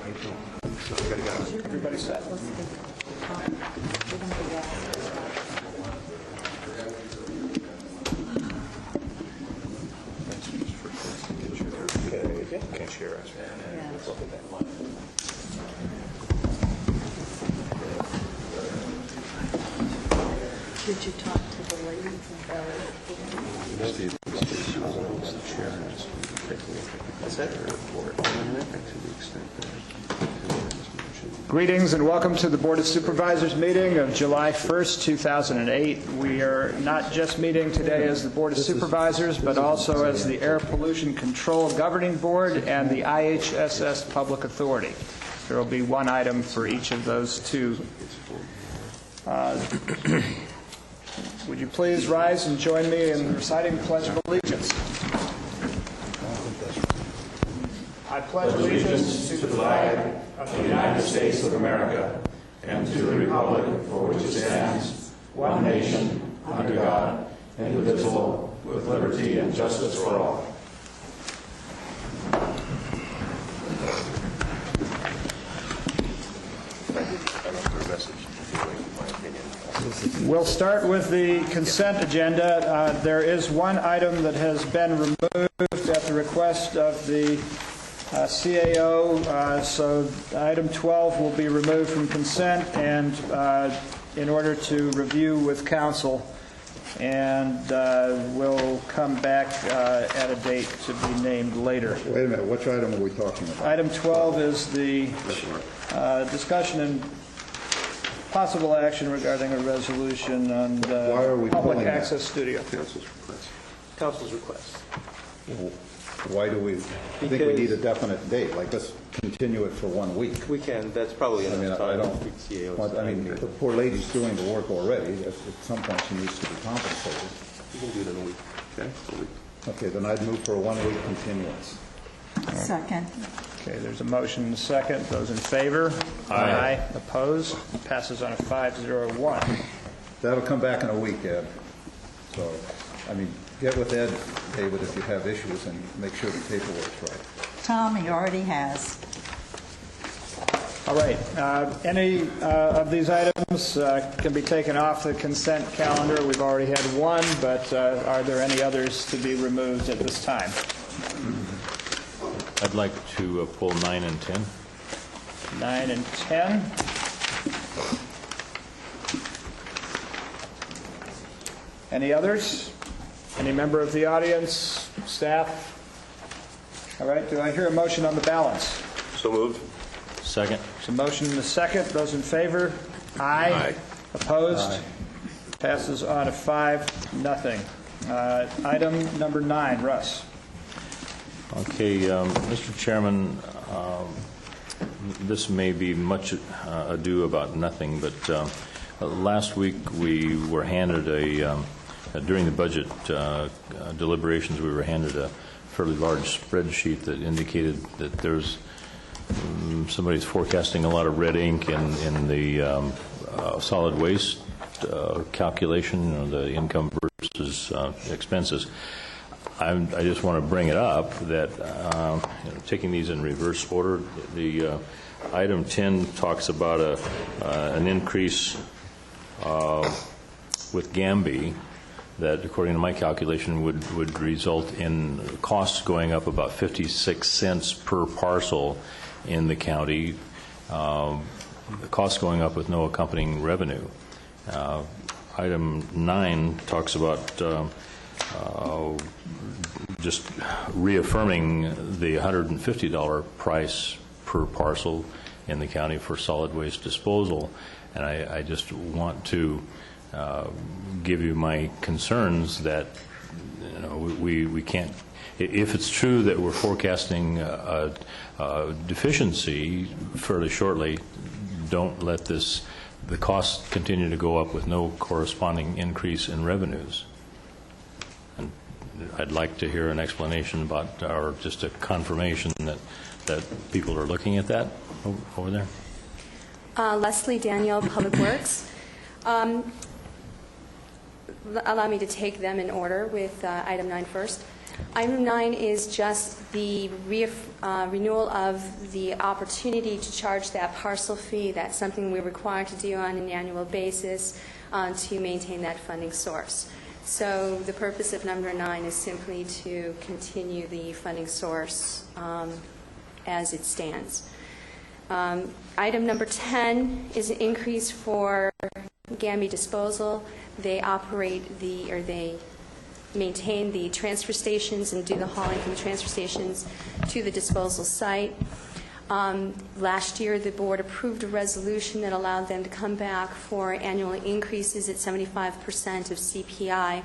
Everybody set? Can share us. Did you talk to the lady from Valley? Greetings and welcome to the Board of Supervisors meeting of July 1st, 2008. We are not just meeting today as the Board of Supervisors, but also as the Air Pollution Control Governing Board and the IHSS Public Authority. There will be one item for each of those two. Would you please rise and join me in reciting the Pledge of Allegiance? I pledge allegiance to the flag of the United States of America and to the republic for which it stands, one nation, under God, indivisible, with liberty and justice for all. We'll start with the consent agenda. There is one item that has been removed at the request of the CAO, so item 12 will be removed from consent and in order to review with council, and we'll come back at a date to be named later. Wait a minute, which item are we talking about? Item 12 is the discussion and possible action regarding a resolution on public access studio. Council's request. Why do we think we need a definite date? Like, let's continue it for 1 week. We can. That's probably enough time. The poor lady's doing the work already. At some point, she needs to be compensated. We can do it in a week. Okay? A week. Okay, then I'd move for a 1 week continuance. Second. Okay, there's a motion and a second. Those in favor? Aye. Opposed? Passes on a 5-0-1. That'll come back in a week, Ed. So, get with Ed, David, if you have issues, and make sure the paperwork's right. Tom, he already has. All right. Any of these items can be taken off the consent calendar. We've already had one, but are there any others to be removed at this time? I'd like to pull 9 and 10. 9 and 10. Any others? Any member of the audience, staff? All right, do I hear a motion on the balance? So moved. Second. There's a motion and a second. Those in favor? Aye. Aye. Opposed? Aye. Passes on a 5-0. Item number 9, Russ. Okay, Mr. Chairman, this may be much ado about nothing, but last week we were handed during the budget deliberations, we were handed a fairly large spreadsheet that indicated that there's somebody's forecasting a lot of red ink in the solid waste calculation, the income versus expenses. I just want to bring it up that taking these in reverse order, the item 10 talks about an increase with Gamby that, according to my calculation, would result in costs going up about 56 cents per parcel in the county, the costs going up with no accompanying revenue. Item 9 talks about just reaffirming the $150 price per parcel in the county for solid waste disposal, and I just want to give you my concerns that we can't. If it's true that we're forecasting a deficiency fairly shortly, don't let the costs continue to go up with no corresponding increase in revenues. And I'd like to hear an explanation about, or just a confirmation that people are looking at that over there. Leslie Daniel, Public Works. Allow me to take them in order with item 9 first. Item 9 is just the renewal of the opportunity to charge that parcel fee. That's something we're required to do on an annual basis to maintain that funding source. So the purpose of number 9 is simply to continue the funding source as it stands. Item number 10 is an increase for Gamby Disposal. They maintain the transfer stations and do the hauling from the transfer stations to the disposal site. Last year, the board approved a resolution that allowed them to come back for annual increases at 75% of CPI.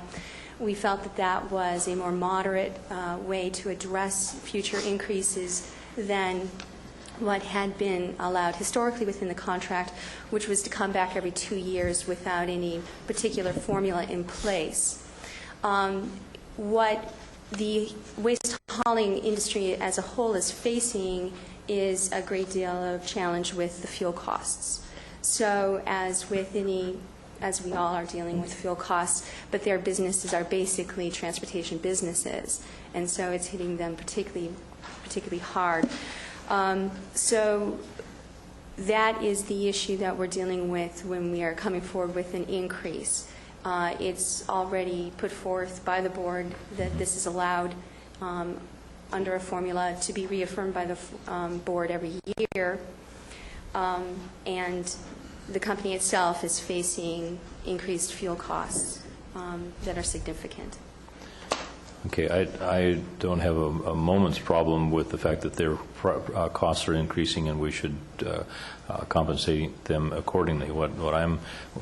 We felt that that was a more moderate way to address future increases than what had been allowed historically within the contract, which was to come back every 2 years without any particular formula in place. What the waste hauling industry as a whole is facing is a great deal of challenge with the fuel costs. So as we all are dealing with fuel costs, but their businesses are basically transportation businesses, and so it's hitting them particularly hard. So that is the issue that we're dealing with when we are coming forward with an increase. It's already put forth by the board that this is allowed under a formula to be reaffirmed by the board every year, and the company itself is facing increased fuel costs that are significant. Okay, I don't have a moment's problem with the fact that their costs are increasing and we should compensate them accordingly. What I'm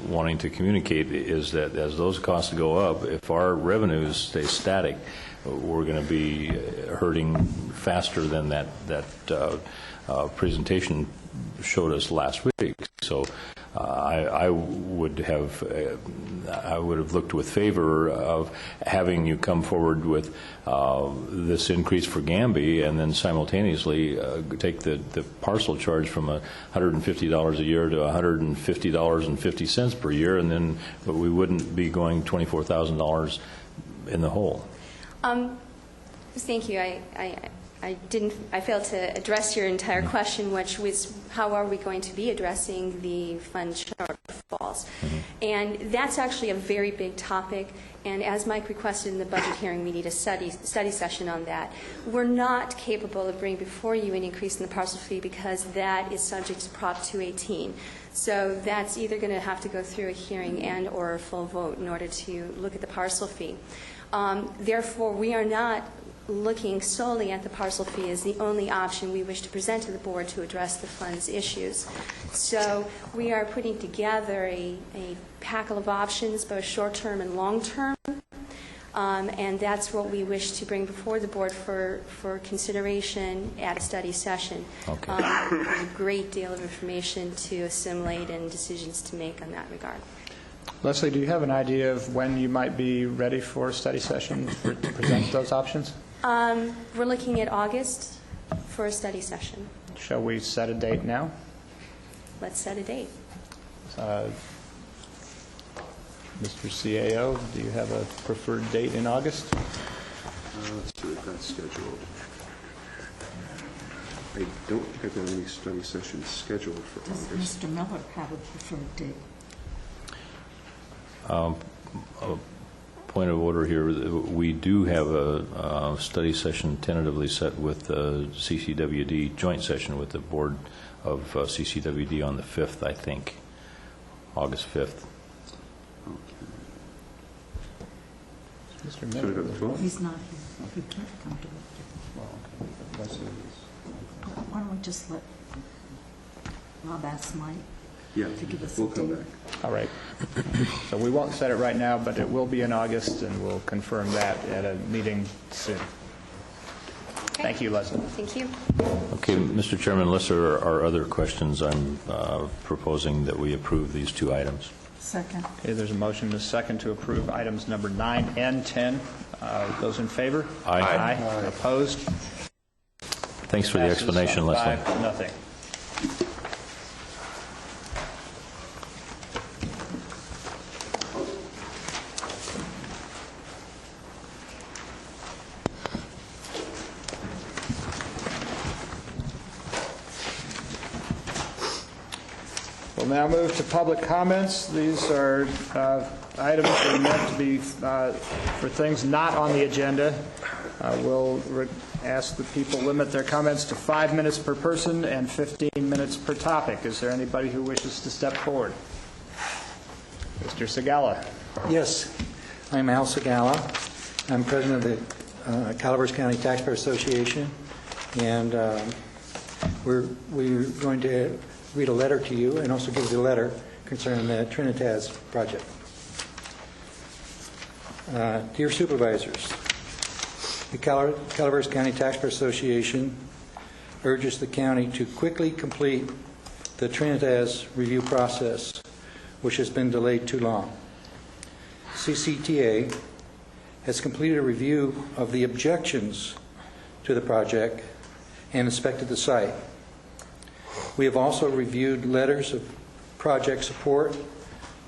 wanting to communicate is that as those costs go up, if our revenues stay static, we're going to be hurting faster than that presentation showed us last week. So I would have looked with favor of having you come forward with this increase for Gamby, and then simultaneously take the parcel charge from $150 a year to $150.50 per year, and then but we wouldn't be going $24,000 in the hole. Thank you. I failed to address your entire question, which was how are we going to be addressing the fund shortfalls? And that's actually a very big topic, and as Mike requested in the budget hearing, we need a study session on that. We're not capable of bringing before you an increase in the parcel fee because that is subject to Prop 218. So that's either going to have to go through a hearing and or a full vote in order to look at the parcel fee. Therefore, we are not looking solely at the parcel fee as the only option we wish to present to the board to address the fund's issues. So we are putting together a package of options, both short-term and long-term, and that's what we wish to bring before the board for consideration at a study session. Okay. There's a great deal of information to assimilate and decisions to make on that regard. Leslie, do you have an idea of when you might be ready for a study session to present those options? We're looking at August for a study session. Shall we set a date now? Let's set a date. Mr. CAO, do you have a preferred date in August? Let's see if that's scheduled. I don't have any study sessions scheduled for Does August. Mr. Miller have a preferred date? Point of order here, we do have a study session tentatively set with the CCWD, joint session with the board of CCWD on the 5th, I think, August 5th. Mr. So we Miller? got the 12th? He's not here. He can't come to it. Why don't we just let Rob ask Mike Yeah, to give us we'll a come date? back. All right. So we won't set it right now, but it will be in August, and we'll confirm that at a meeting soon. Okay. Thank you, Leslie. Thank you. Okay, Mr. Chairman, unless there are other questions, I'm proposing that we approve these two items. Second. Okay, there's a motion and a second to approve items number 9 and 10. Those in favor? Aye. Aye. Opposed? Thanks for the Passes explanation, Leslie. 5-0. We'll now move to public comments. These are items that are meant to be for things not on the agenda. We'll ask the people limit their comments to 5 minutes per person and 15 minutes per topic. Is there anybody who wishes to step forward? Mr. Segala. Yes, I'm Al Segala. I'm president of the Calaveras County Taxpayer Association, and we're going to read a letter to you and also give you a letter concerning the Trinitas project. Dear Supervisors, the Calaveras County Taxpayer Association urges the county to quickly complete the Trinitas review process, which has been delayed too long. CCTA has completed a review of the objections to the project and inspected the site. We have also reviewed letters of project support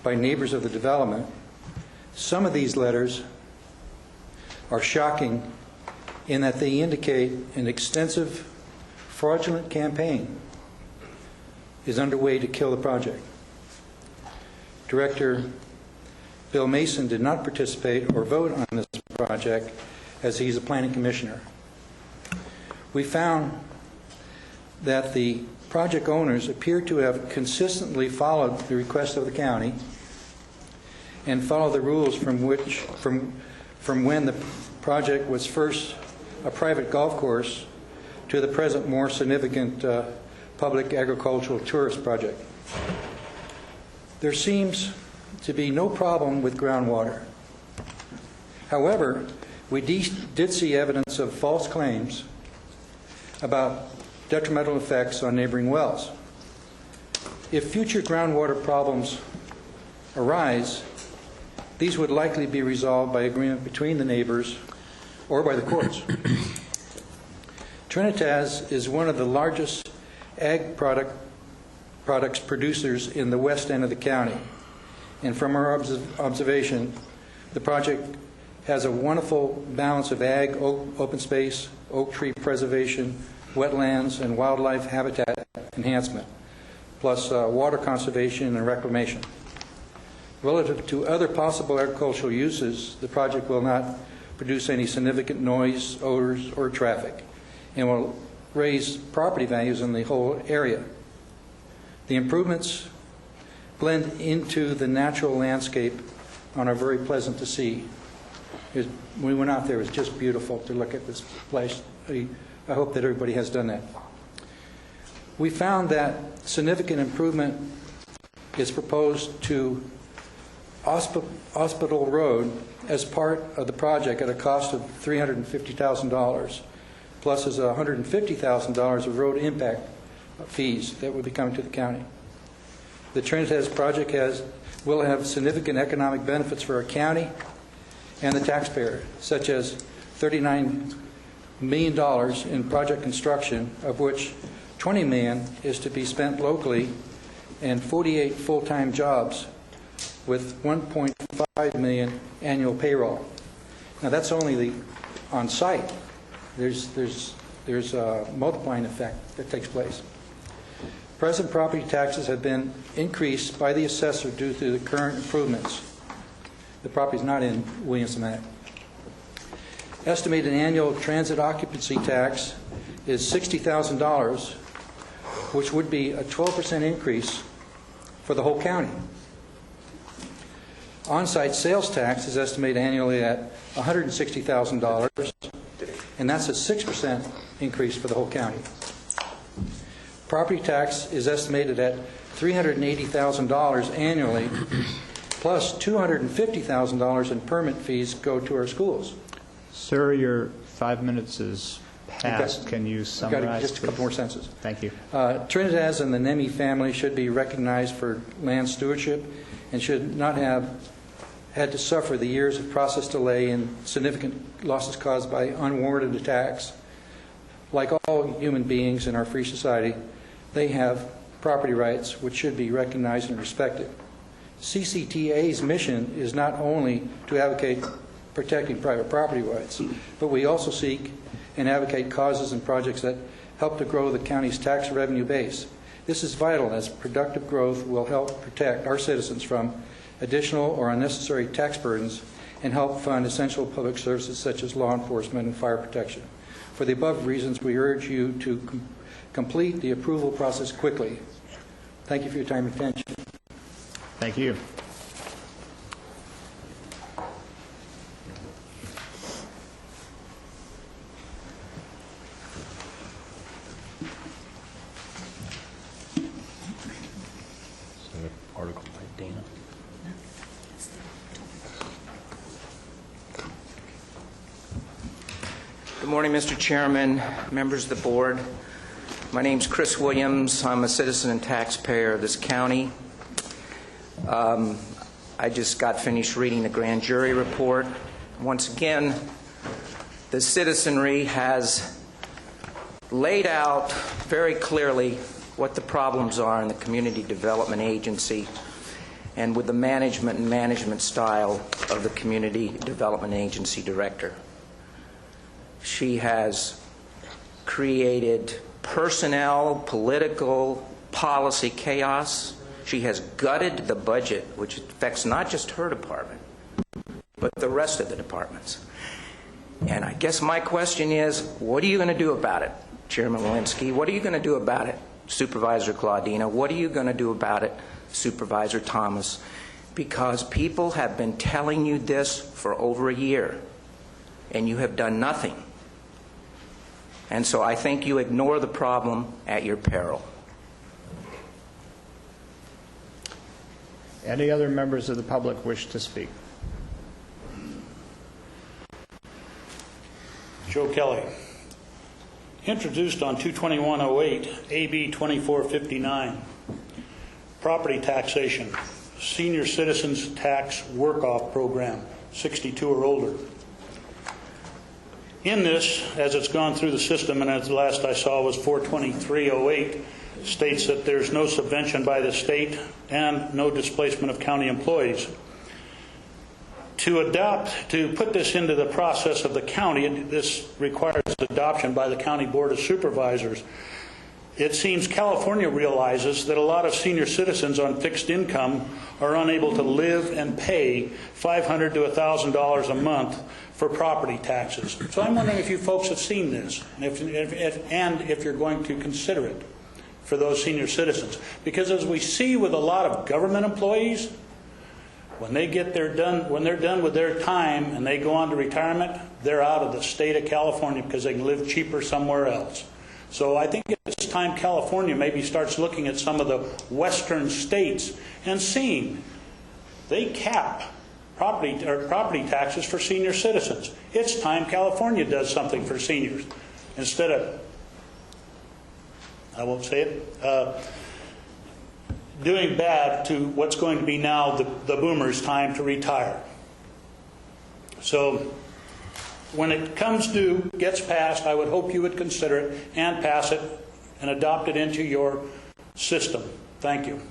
by neighbors of the development. Some of these letters are shocking in that they indicate an extensive fraudulent campaign is underway to kill the project. Director Bill Mason did not participate or vote on this project as he's a planning commissioner. We found that the project owners appear to have consistently followed the request of the county and follow the rules from when the project was first a private golf course to the present more significant public agricultural tourist project. There seems to be no problem with groundwater. However, we did see evidence of false claims about detrimental effects on neighboring wells. If future groundwater problems arise, these would likely be resolved by agreement between the neighbors or by the courts. Trinitas is one of the largest ag products producers in the west end of the county. And from our observation, the project has a wonderful balance of ag, open space, oak tree preservation, wetlands, and wildlife habitat enhancement, plus water conservation and reclamation. Relative to other possible agricultural uses, the project will not produce any significant noise, odors, or traffic, and will raise property values in the whole area. The improvements blend into the natural landscape and are very pleasant to see. When we went out there, it was just beautiful to look at this place. I hope that everybody has done that. We found that significant improvement is proposed to Hospital Road as part of the project at a cost of $350,000, plus is $150,000 of road impact fees that would be coming to the county. The Trinitas project will have significant economic benefits for our county and the taxpayer, such as $39 million in project construction, of which $20 million is to be spent locally, and 48 full-time jobs with $1.5 million annual payroll. Now that's only the on-site. There's a multiplying effect that takes place. Present property taxes have been increased by the assessor due to the current improvements. The property is not in Williamson Act. Estimated annual transit occupancy tax is $60,000, which would be a 12% increase for the whole county. On-site sales tax is estimated annually at $160,000, and that's a 6% increase for the whole county. Property tax is estimated at $380,000 annually, plus $250,000 in permit fees go to our schools. Sir, your 5 minutes is past. Okay. Can you summarize? I've got just a couple more sentences. Thank you. Trinitas and the Nemi family should be recognized for land stewardship and should not have had to suffer the years of process delay and significant losses caused by unwarranted attacks. Like all human beings in our free society, they have property rights which should be recognized and respected. CCTA's mission is not only to advocate protecting private property rights, but we also seek and advocate causes and projects that help to grow the county's tax revenue base. This is vital, as productive growth will help protect our citizens from additional or unnecessary tax burdens and help fund essential public services such as law enforcement and fire protection. For the above reasons, we urge you to complete the approval process quickly. Thank you for your time and attention. Thank you. Article by Dana. Good morning, Mr. Chairman, members of the board. My name's Chris Williams. I'm a citizen and taxpayer of this county. I just got finished reading the grand jury report. Once again, the citizenry has laid out very clearly what the problems are in the Community Development Agency and with the management style of the Community Development Agency Director. She has created personnel, political, policy chaos. She has gutted the budget, which affects not just her department, but the rest of the departments. And I guess my question is, what are you going to do about it, Chairman Walensky? What are you going to do about it, Supervisor Claudina? What are you going to do about it, Supervisor Thomas? Because people have been telling you this for over a year, and you have done nothing. And so I think you ignore the problem at your peril. Any other members of the public wish to speak? Joe Kelly. Introduced on 2/21/08, AB 2459, property taxation, senior citizens tax work-off program, 62 or older. In this, as it's gone through the system, and as the last I saw was 4/23/08, states that there's no subvention by the state and no displacement of county employees. To put this into the process of the county, this requires adoption by the County Board of Supervisors. It seems California realizes that a lot of senior citizens on fixed income are unable to live and pay $500 to $1,000 a month for property taxes. So I'm wondering if you folks have seen this, and if you're going to consider it for those senior citizens. Because as we see with a lot of government employees, when they're done with their time and they go on to retirement, they're out of the state of California because they can live cheaper somewhere else. So I think it's time California maybe starts looking at some of the western states and seeing they cap property taxes for senior citizens. It's time California does something for seniors instead of, I won't say it, doing bad to what's going to be now the boomers' time to retire. So when it comes due, gets passed, I would hope you would consider it and pass it and adopt it into your system. Thank you.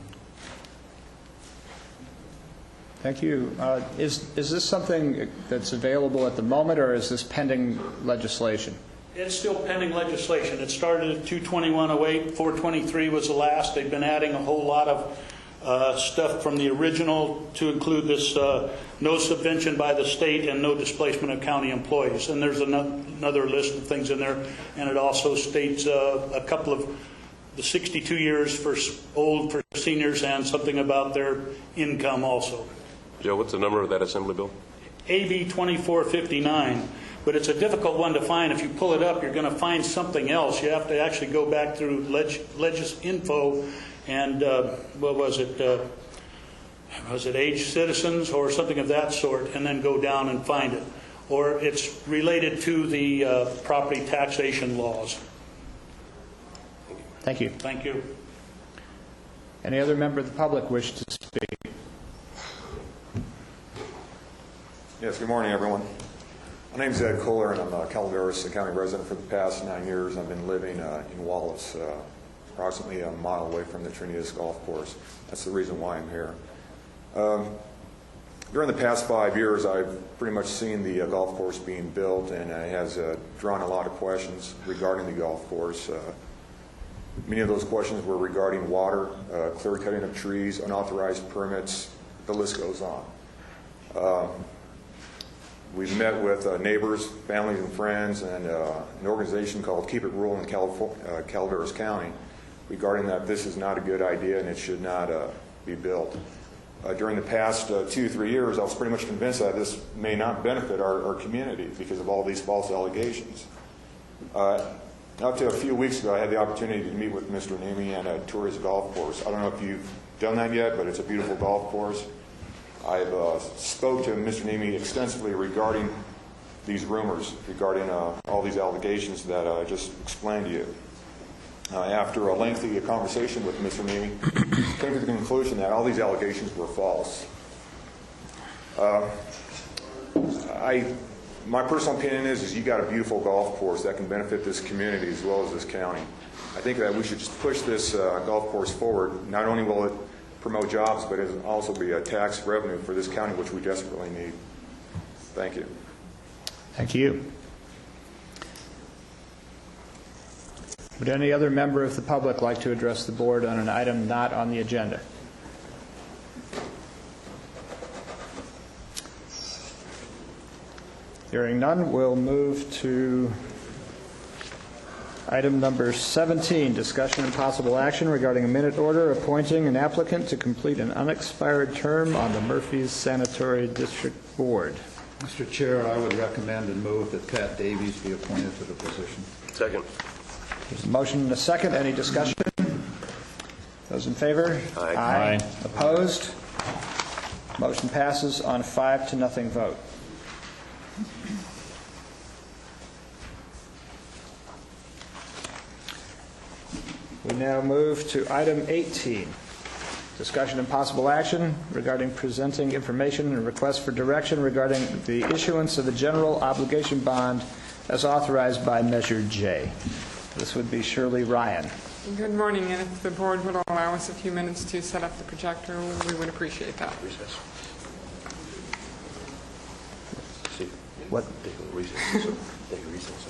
Thank you. Is this something that's available at the moment, or is this pending legislation? It's still pending legislation. It started at 2/21/08. 4/23 was the last. They've been adding a whole lot of stuff from the original to include this no subvention by the state and no displacement of county employees. And there's another list of things in there. And it also states a couple of the 62 years for seniors and something about their income also. Joe, what's the number of that assembly bill? AB 2459. But it's a difficult one to find. If you pull it up, you're going to find something else. You have to actually go back through Legis Info and, what was it? Was it Age Citizens or something of that sort, and then go down and find it. Or it's related to the property taxation laws. Thank you. Thank you. Any other member of the public wish to speak? Yes, good morning, everyone. My name is Ed Kohler, and I'm a Calaveras County resident for the past 9 years. I've been living in Wallace, approximately a mile away from the Trinitas Golf Course. That's the reason why I'm here. During the past 5 years, I've pretty much seen the golf course being built, and it has drawn a lot of questions regarding the golf course. Many of those questions were regarding water, clear cutting of trees, unauthorized permits, the list goes on. We've met with neighbors, families and friends, and an organization called Keep It Rural in Calaveras County regarding that this is not a good idea and it should not be built. During the past 2-3 years, I was pretty much convinced that this may not benefit our community because of all these false allegations. Up to a few weeks ago, I had the opportunity to meet with Mr. Nemi and tour his golf course. I don't know if you've done that yet, but it's a beautiful golf course. I've spoke to Mr. Nemi extensively regarding these rumors, regarding all these allegations that I just explained to you. After a lengthy conversation with Mr. Nemi, came to the conclusion that all these allegations were false. My personal opinion is you got a beautiful golf course that can benefit this community as well as this county. I think that we should just push this golf course forward. Not only will it promote jobs, but it'll also be a tax revenue for this county, which we desperately need. Thank you. Thank you. Would any other member of the public like to address the board on an item not on the agenda? Hearing none, we'll move to item number 17, discussion and possible action regarding a minute order appointing an applicant to complete an unexpired term on the Murphy's Sanitary District Board. Mr. Chair, I would recommend and move that Pat Davies be appointed to the position. Second. There's a motion and a second. Any discussion? Those in favor? Aye. Aye. Opposed? Motion passes on 5-0 vote. We now move to item 18, discussion and possible action regarding presenting information and request for direction regarding the issuance of a general obligation bond as authorized by Measure J. This would be Shirley Ryan. Good morning, and if the board would allow us a few minutes to set up the projector, we would appreciate that. Recess. What? Take a recess.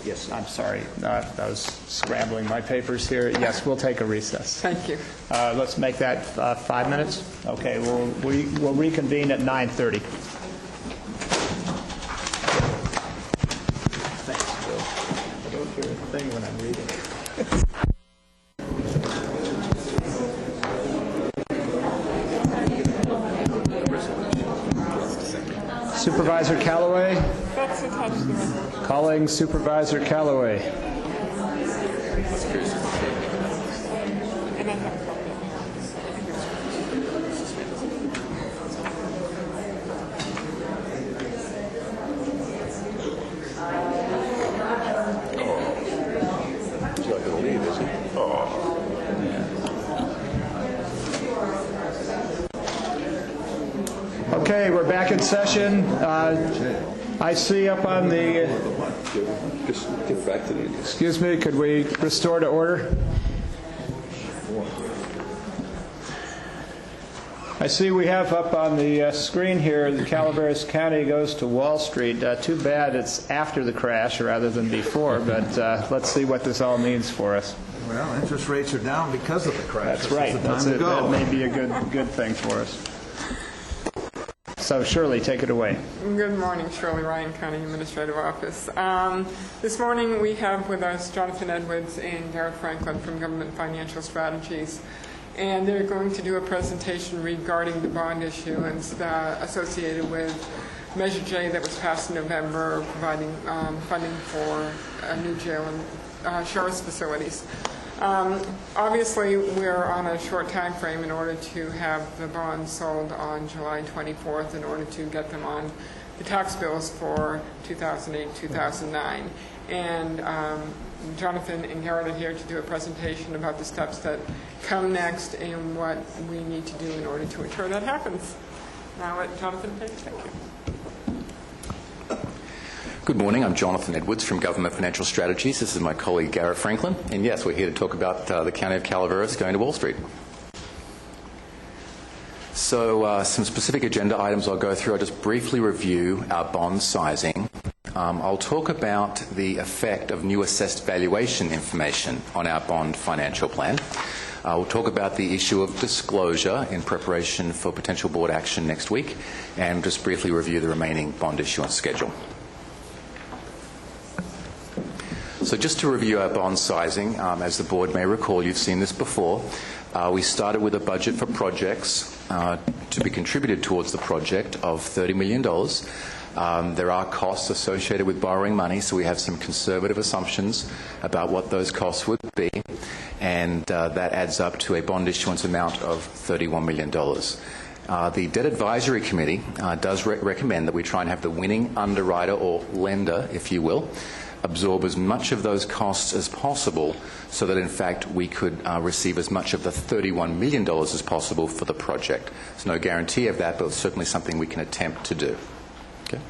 Yes, I'm sorry. I was scrambling my papers here. Yes, we'll take a recess. Thank you. Let's make that 5 minutes. Okay, we'll reconvene at 9:30. Thanks, Bill. I don't hear a thing when I'm reading. Supervisor Callaway? That's attached to the record. Calling Supervisor Callaway. And I have a copy. He's not going to leave, is he? Oh. Okay, we're back in session. I see up on the, Just get back to the... excuse me, could we restore to order? I see we have up on the screen here, the Calaveras County goes to Wall Street. Too bad it's after the crash rather than before, but let's see what this all means for us. Well, interest rates are down because of the crash. That's right. That's it. That may be a good thing for us. So Shirley, take it away. Good morning, Shirley Ryan, County Administrative Office. This morning we have with us Jonathan Edwards and Garrett Franklin from Government Financial Strategies, and they're going to do a presentation regarding the bond issuance associated with Measure J that was passed in November, providing funding for a new jail and sheriff's facilities. Obviously, we're on a short time frame in order to have the bonds sold on July 24th in order to get them on the tax bills for 2008-2009. And Jonathan and Garrett are here to do a presentation about the steps that come next and what we need to do in order to ensure that happens. Now let Jonathan take it. Thank you. Good morning. I'm Jonathan Edwards from Government Financial Strategies. This is my colleague Garrett Franklin. And yes, we're here to talk about the County of Calaveras going to Wall Street. So some specific agenda items I'll go through. I'll just briefly review our bond sizing. I'll talk about the effect of new assessed valuation information on our bond financial plan. We'll talk about the issue of disclosure in preparation for potential board action next week, and just briefly review the remaining bond issuance schedule. So just to review our bond sizing, as the board may recall, you've seen this before. We started with a budget for projects to be contributed towards the project of $30 million. There are costs associated with borrowing money, so we have some conservative assumptions about what those costs would be, and that adds up to a bond issuance amount of $31 million. The Debt Advisory Committee does recommend that we try and have the winning underwriter or lender, if you will, absorb as much of those costs as possible so that, in fact, we could receive as much of the $31 million as possible for the project. There's no guarantee of that, but it's certainly something we can attempt to do. Okay.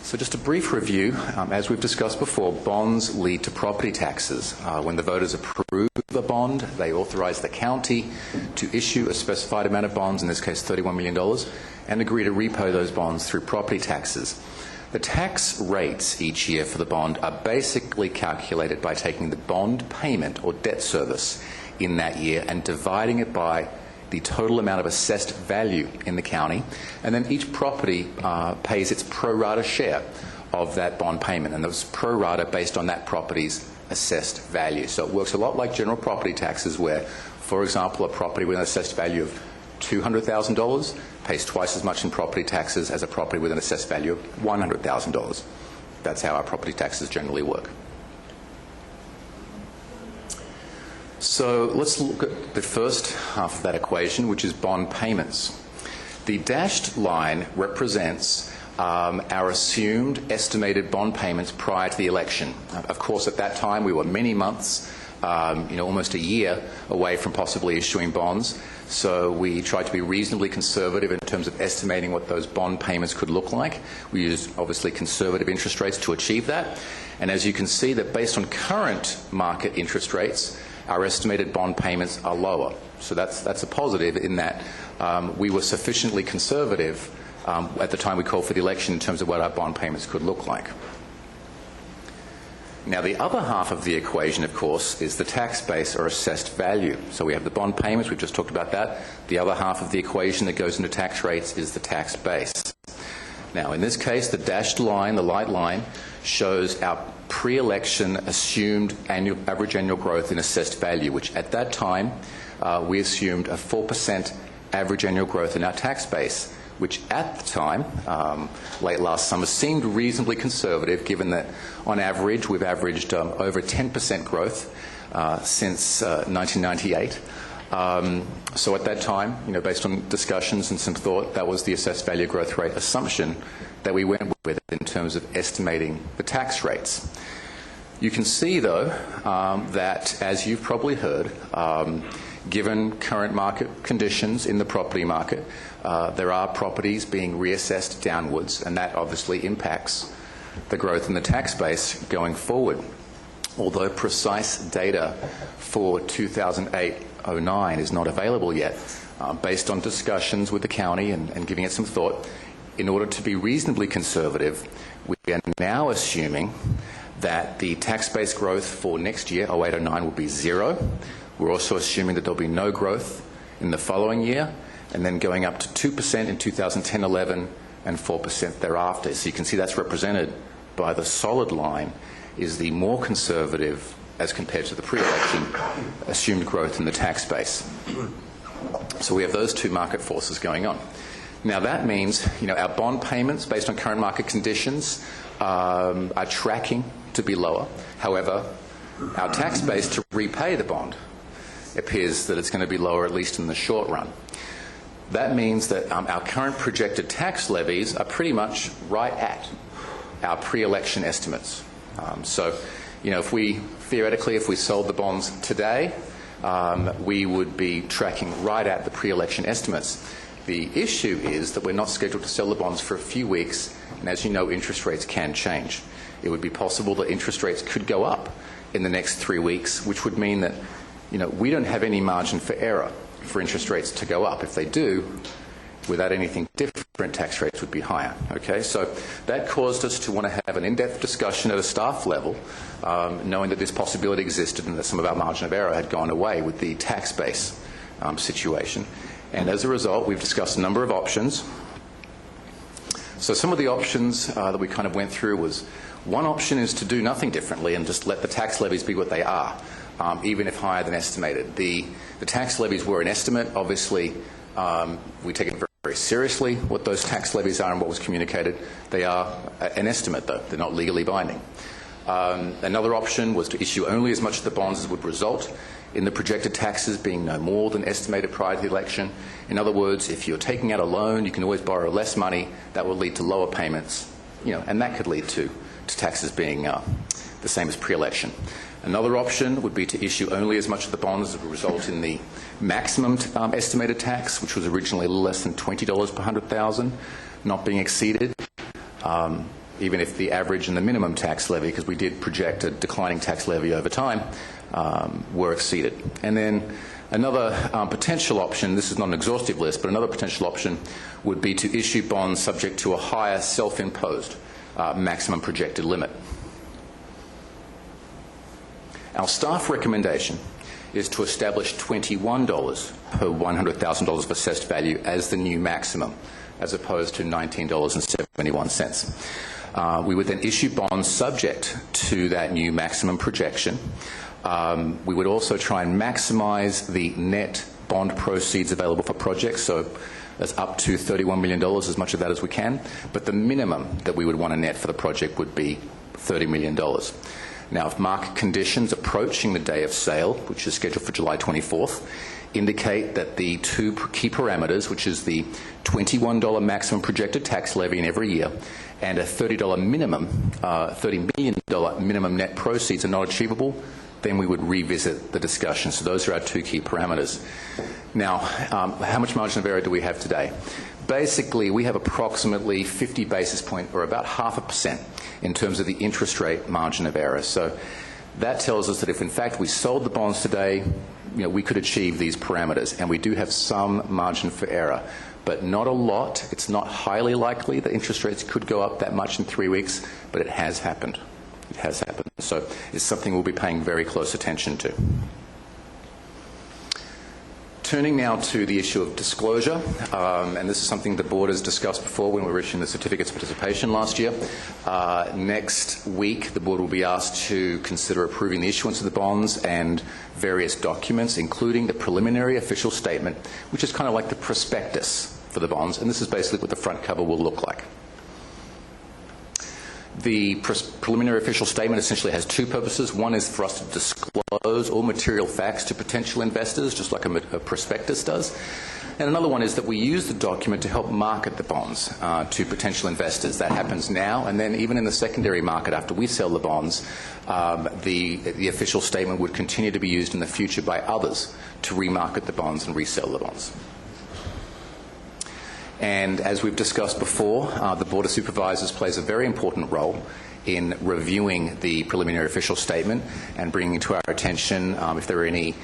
So just a brief review. As we've discussed before, bonds lead to property taxes. When the voters approve a bond, they authorize the county to issue a specified amount of bonds, in this case $31 million, and agree to repo those bonds through property taxes. The tax rates each year for the bond are basically calculated by taking the bond payment or debt service in that year and dividing it by the total amount of assessed value in the county, and then each property pays its pro rata share of that bond payment, and those pro rata based on that property's assessed value. So it works a lot like general property taxes, where, for example, a property with an assessed value of $200,000 pays twice as much in property taxes as a property with an assessed value of $100,000. That's how our property taxes generally work. So let's look at the first half of that equation, which is bond payments. The dashed line represents our assumed estimated bond payments prior to the election. Of course, at that time, we were many months, almost a year away from possibly issuing bonds. So we tried to be reasonably conservative in terms of estimating what those bond payments could look like. We used, obviously, conservative interest rates to achieve that. And as you can see, that based on current market interest rates, our estimated bond payments are lower. So that's a positive in that we were sufficiently conservative at the time we called for the election in terms of what our bond payments could look like. Now, the other half of the equation, of course, is the tax base or assessed value. So we have the bond payments, we've just talked about that. The other half of the equation that goes into tax rates is the tax base. Now, in this case, the dashed line, the light line, shows our pre-election assumed average annual growth in assessed value, which at that time we assumed a 4% average annual growth in our tax base, which at the time, late last summer, seemed reasonably conservative, given that on average we've averaged over 10% growth since 1998. So at that time, based on discussions and some thought, that was the assessed value growth rate assumption that we went with in terms of estimating the tax rates. You can see, though, that, as you've probably heard, given current market conditions in the property market, there are properties being reassessed downwards, and that obviously impacts the growth in the tax base going forward. Although precise data for 2008-09 is not available yet, based on discussions with the county and giving it some thought, in order to be reasonably conservative, we are now assuming that the tax base growth for next year, 08-09, will be 0. We're also assuming that there'll be no growth in the following year, and then going up to 2% in 2010-11 and 4% thereafter. So you can see that's represented by the solid line is the more conservative, as compared to the pre-election, assumed growth in the tax base. So we have those two market forces going on. Now that means, our bond payments, based on current market conditions, are tracking to be lower. However, our tax base to repay the bond appears that it's going to be lower, at least in the short run. That means that our current projected tax levies are pretty much right at our pre-election estimates. If we sold the bonds today, we would be tracking right at the pre-election estimates. The issue is that we're not scheduled to sell the bonds for a few weeks, and as you know, interest rates can change. It would be possible that interest rates could go up in the next 3 weeks, which would mean that, we don't have any margin for error for interest rates to go up. If they do, Without anything different, tax rates would be higher. Okay, so that caused us to want to have an in-depth discussion at a staff level, knowing that this possibility existed and that some of our margin of error had gone away with the tax base situation. And as a result, we've discussed a number of options. So some of the options that we kind of went through was, one option is to do nothing differently and just let the tax levies be what they are, even if higher than estimated. The tax levies were an estimate. Obviously, we take it very seriously what those tax levies are and what was communicated. They are an estimate, though. They're not legally binding. Another option was to issue only as much of the bonds as would result in the projected taxes being no more than estimated prior to the election. In other words, if you're taking out a loan, you can always borrow less money. That will lead to lower payments, and that could lead to taxes being the same as pre-election. Another option would be to issue only as much of the bonds that would result in the maximum estimated tax, which was originally a little less than $20 per 100,000, not being exceeded, even if the average and the minimum tax levy, because we did project a declining tax levy over time, were exceeded. And then another potential option, this is not an exhaustive list, but another potential option would be to issue bonds subject to a higher self-imposed maximum projected limit. Our staff recommendation is to establish $21 per $100,000 of assessed value as the new maximum, as opposed to $19.71. We would then issue bonds subject to that new maximum projection. We would also try and maximize the net bond proceeds available for projects, so that's up to $31 million, as much of that as we can. But the minimum that we would want to net for the project would be $30 million. Now, if market conditions approaching the day of sale, which is scheduled for July 24th, indicate that the two key parameters, which is the $21 maximum projected tax levy in every year and a $30 minimum, $30 million minimum net proceeds are not achievable, then we would revisit the discussion. So those are our two key parameters. Now, how much margin of error do we have today? Basically, we have approximately 50 basis points, or about 0.5% in terms of the interest rate margin of error. So that tells us that if, in fact, we sold the bonds today, we could achieve these parameters. And we do have some margin for error, but not a lot. It's not highly likely that interest rates could go up that much in 3 weeks, but it has happened. It has happened. So it's something we'll be paying very close attention to. Turning now to the issue of disclosure, and this is something the board has discussed before when we were issuing the certificates of participation last year. Next week, the board will be asked to consider approving the issuance of the bonds and various documents, including the preliminary official statement, which is kind of like the prospectus for the bonds, and this is basically what the front cover will look like. The preliminary official statement essentially has two purposes. One is for us to disclose all material facts to potential investors, just like a prospectus does. And another one is that we use the document to help market the bonds to potential investors. That happens now, and then even in the secondary market after we sell the bonds, the official statement would continue to be used in the future by others to remarket the bonds and resell the bonds. And as we've discussed before, the Board of Supervisors plays a very important role in reviewing the preliminary official statement and bringing to our attention if there are any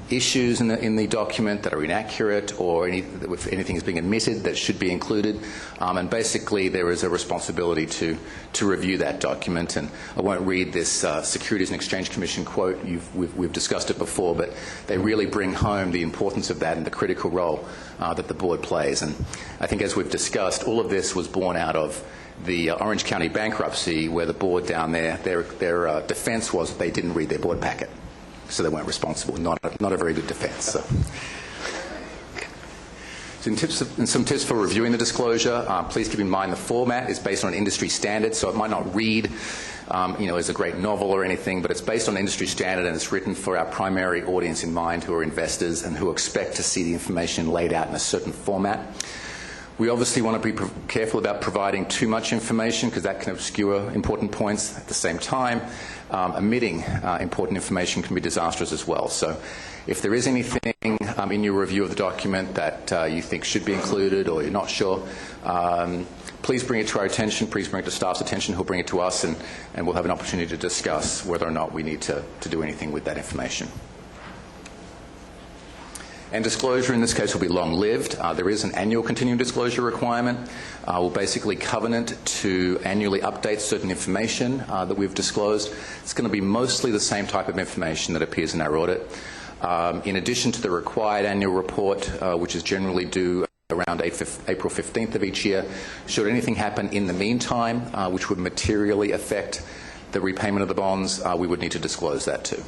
issues in the document that are inaccurate or if anything is being omitted that should be included. And basically there is a responsibility to review that document. And I won't read this Securities and Exchange Commission quote. We've discussed it before, but they really bring home the importance of that and the critical role that the board plays. And I think as we've discussed, all of this was born out of the Orange County bankruptcy, where the board down there, their defense was that they didn't read their board packet. So they weren't responsible. Not a very good defense. So some tips for reviewing the disclosure. Please keep in mind the format is based on an industry standard, so it might not read as a great novel or anything, but it's based on industry standard and it's written for our primary audience in mind, who are investors and who expect to see the information laid out in a certain format. We obviously want to be careful about providing too much information because that can obscure important points. At the same time, omitting important information can be disastrous as well. So if there is anything in your review of the document that you think should be included or you're not sure, please bring it to our attention. Please bring it to staff's attention, who'll bring it to us, and we'll have an opportunity to discuss whether or not we need to do anything with that information. And disclosure in this case will be long-lived. There is an annual continuing disclosure requirement. We'll basically covenant to annually update certain information that we've disclosed. It's going to be mostly the same type of information that appears in our audit. In addition to the required annual report, which is generally due around April 15th of each year, should anything happen in the meantime which would materially affect the repayment of the bonds, we would need to disclose that too.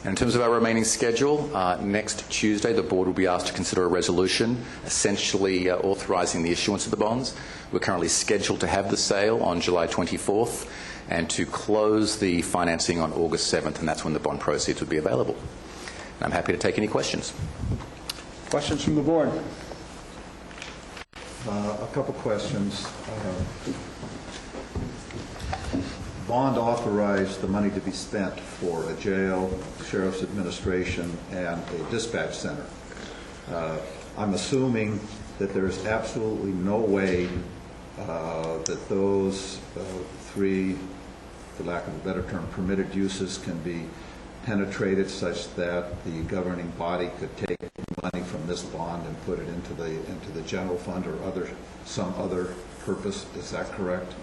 And in terms of our remaining schedule, next Tuesday the board will be asked to consider a resolution essentially authorising the issuance of the bonds. We're currently scheduled to have the sale on July 24th and to close the financing on August 7th, and that's when the bond proceeds would be available. And I'm happy to take any questions. Questions from the board? A couple questions. Bond authorized the money to be spent for a jail, sheriff's administration, and a dispatch center. I'm assuming that there's absolutely no way that those three, for lack of a better term, permitted uses can be penetrated such that the governing body could take money from this bond and put it into the general fund or some other purpose. Is that correct?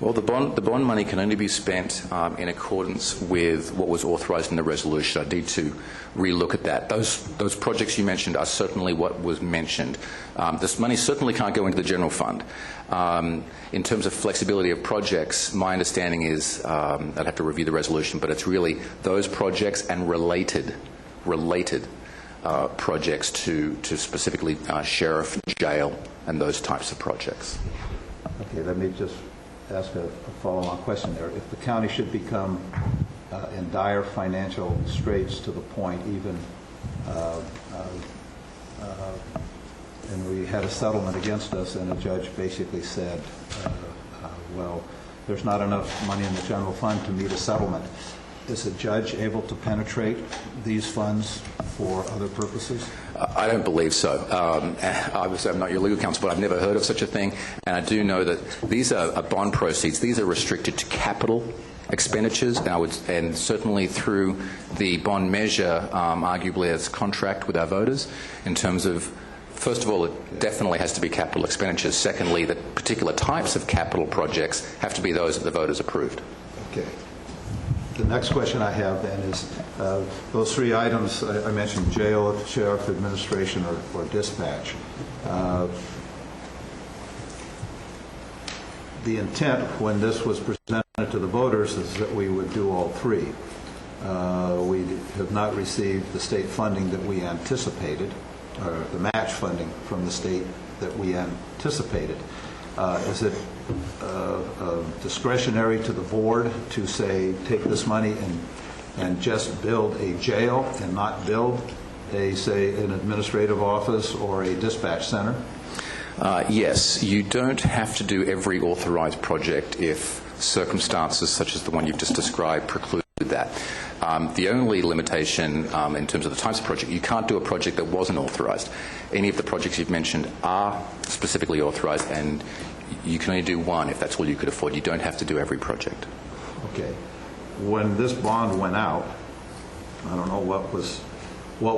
Well, the bond money can only be spent in accordance with what was authorised in the resolution. I need to relook at that. Those projects you mentioned are certainly what was mentioned. This money certainly can't go into the general fund. In terms of flexibility of projects, my understanding is, I'd have to review the resolution, but it's really those projects and related projects to specifically sheriff, jail, and those types of projects. Okay, let me just ask a follow-on question there. If the county should become in dire financial straits to the point even, and we had a settlement against us and a judge basically said, well, there's not enough money in the general fund to meet a settlement. Is a judge able to penetrate these funds for other purposes? I don't believe so. Obviously, I'm not your legal counsel, but I've never heard of such a thing. And I do know that these are bond proceeds. These are restricted to capital expenditures, and certainly through the bond measure, arguably as contract with our voters, in terms of, first of all, it definitely has to be capital expenditures. Secondly, that particular types of capital projects have to be those that the voters approved. Okay. The next question I have then is those three items I mentioned, jail, sheriff, administration, or dispatch. The intent when this was presented to the voters is that we would do all three. We have not received the state funding that we anticipated, or the match funding from the state that we anticipated. Is it discretionary to the board to say, take this money and just build a jail and not build say, an administrative office or a dispatch center? Yes. You don't have to do every authorized project if circumstances such as the one you've just described preclude that. The only limitation in terms of the types of project, you can't do a project that wasn't authorized. Any of the projects you've mentioned are specifically authorized, and you can only do one if that's all you could afford. You don't have to do every project. Okay. When this bond went out, I don't know what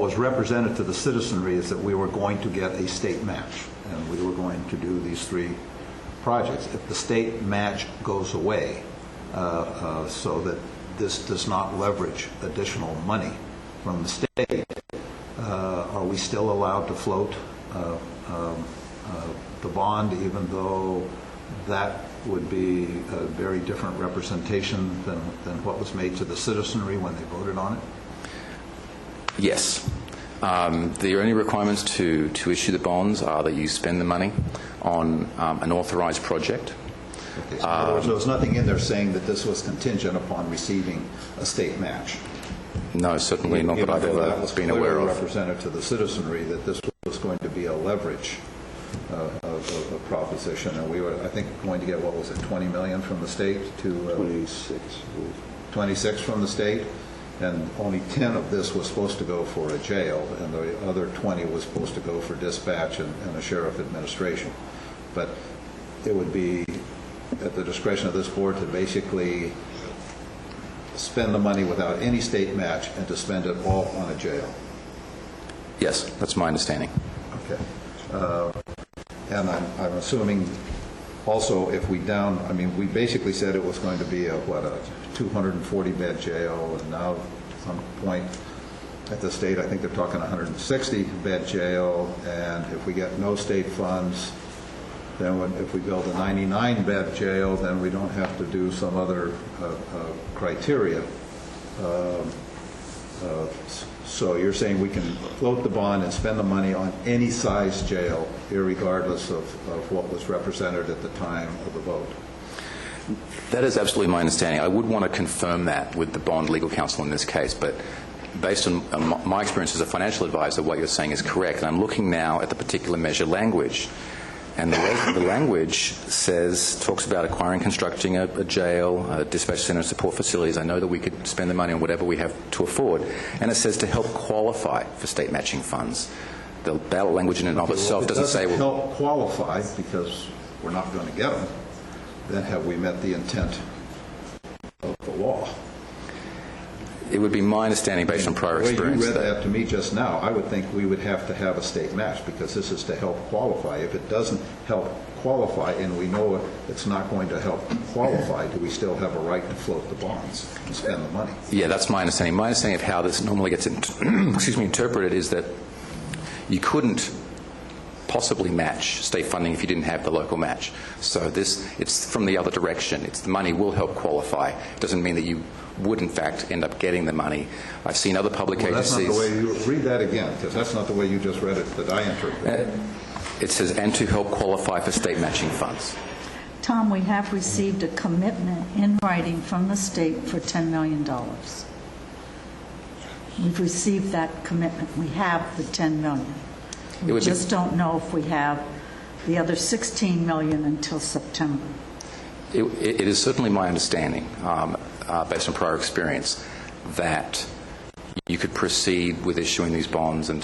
was represented to the citizenry is that we were going to get a state match, and we were going to do these three projects. If the state match goes away, so that this does not leverage additional money from the state, are we still allowed to float the bond, even though that would be a very different representation than what was made to the citizenry when they voted on it? Yes. The only requirements to issue the bonds are that you spend the money on an authorized project. Okay, so in other words, there was nothing in there saying that this was contingent upon receiving a state match? No, certainly not that I've ever been aware of. Represented to the citizenry that this was going to be a leverage of a proposition, and we were, I think, going to get, what was it, $20 million from the state to 26 from the state, and only 10 of this was supposed to go for a jail, and the other 20 was supposed to go for dispatch and a sheriff administration. But it would be at the discretion of this board to basically spend the money without any state match and to spend it all on a jail. Yes, that's my understanding. Okay. And I'm assuming also if we we basically said it was going to be a 240-bed jail, and now at some point at the state, I think they're talking 160-bed jail, and if we get no state funds, then if we build a 99-bed jail, then we don't have to do some other criteria. So you're saying we can float the bond and spend the money on any size jail, irregardless of what was represented at the time of the vote? That is absolutely my understanding. I would want to confirm that with the bond legal counsel in this case, but based on my experience as a financial advisor, what you're saying is correct. And I'm looking now at the particular measure language. And the language talks about acquiring, constructing a jail, a dispatch center, support facilities. I know that we could spend the money on whatever we have to afford. And it says to help qualify for state matching funds. The ballot language in and of itself doesn't say... It doesn't help qualify because we're not going to get them. Then have we met the intent of the law? It would be my understanding, based on prior experience. The way you read that to me just now, I would think we would have to have a state match because this is to help qualify. If it doesn't help qualify and we know it's not going to help qualify, do we still have a right to float the bonds and spend the money? Yeah, that's my understanding. My understanding of how this normally gets interpreted is that you couldn't possibly match state funding if you didn't have the local match. So it's from the other direction. It's the money will help qualify. It doesn't mean that you would in fact end up getting the money. I've seen other public agencies... That's not the way you read that again, because that's not the way you just read it that I interpreted. It says, and to help qualify for state matching funds. Tom, we have received a commitment in writing from the state for $10 million. We've received that commitment. We have the $10 million. We just don't know if we have the other $16 million until September. It is certainly my understanding, based on prior experience, that you could proceed with issuing these bonds and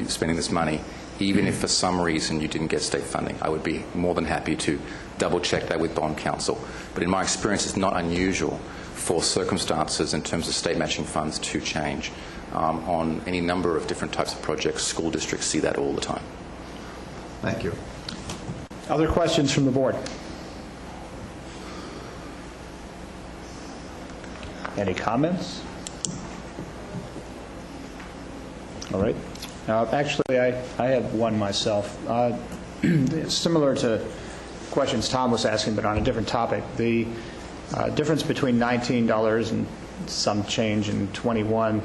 spending this money, even if for some reason you didn't get state funding. I would be more than happy to double-check that with bond counsel. But in my experience, it's not unusual for circumstances in terms of state matching funds to change. On any number of different types of projects, school districts see that all the time. Thank you. Other questions from the board? Any comments? All right. Actually, I had one myself. Similar to questions Tom was asking, but on a different topic. The difference between $19 and some change in 21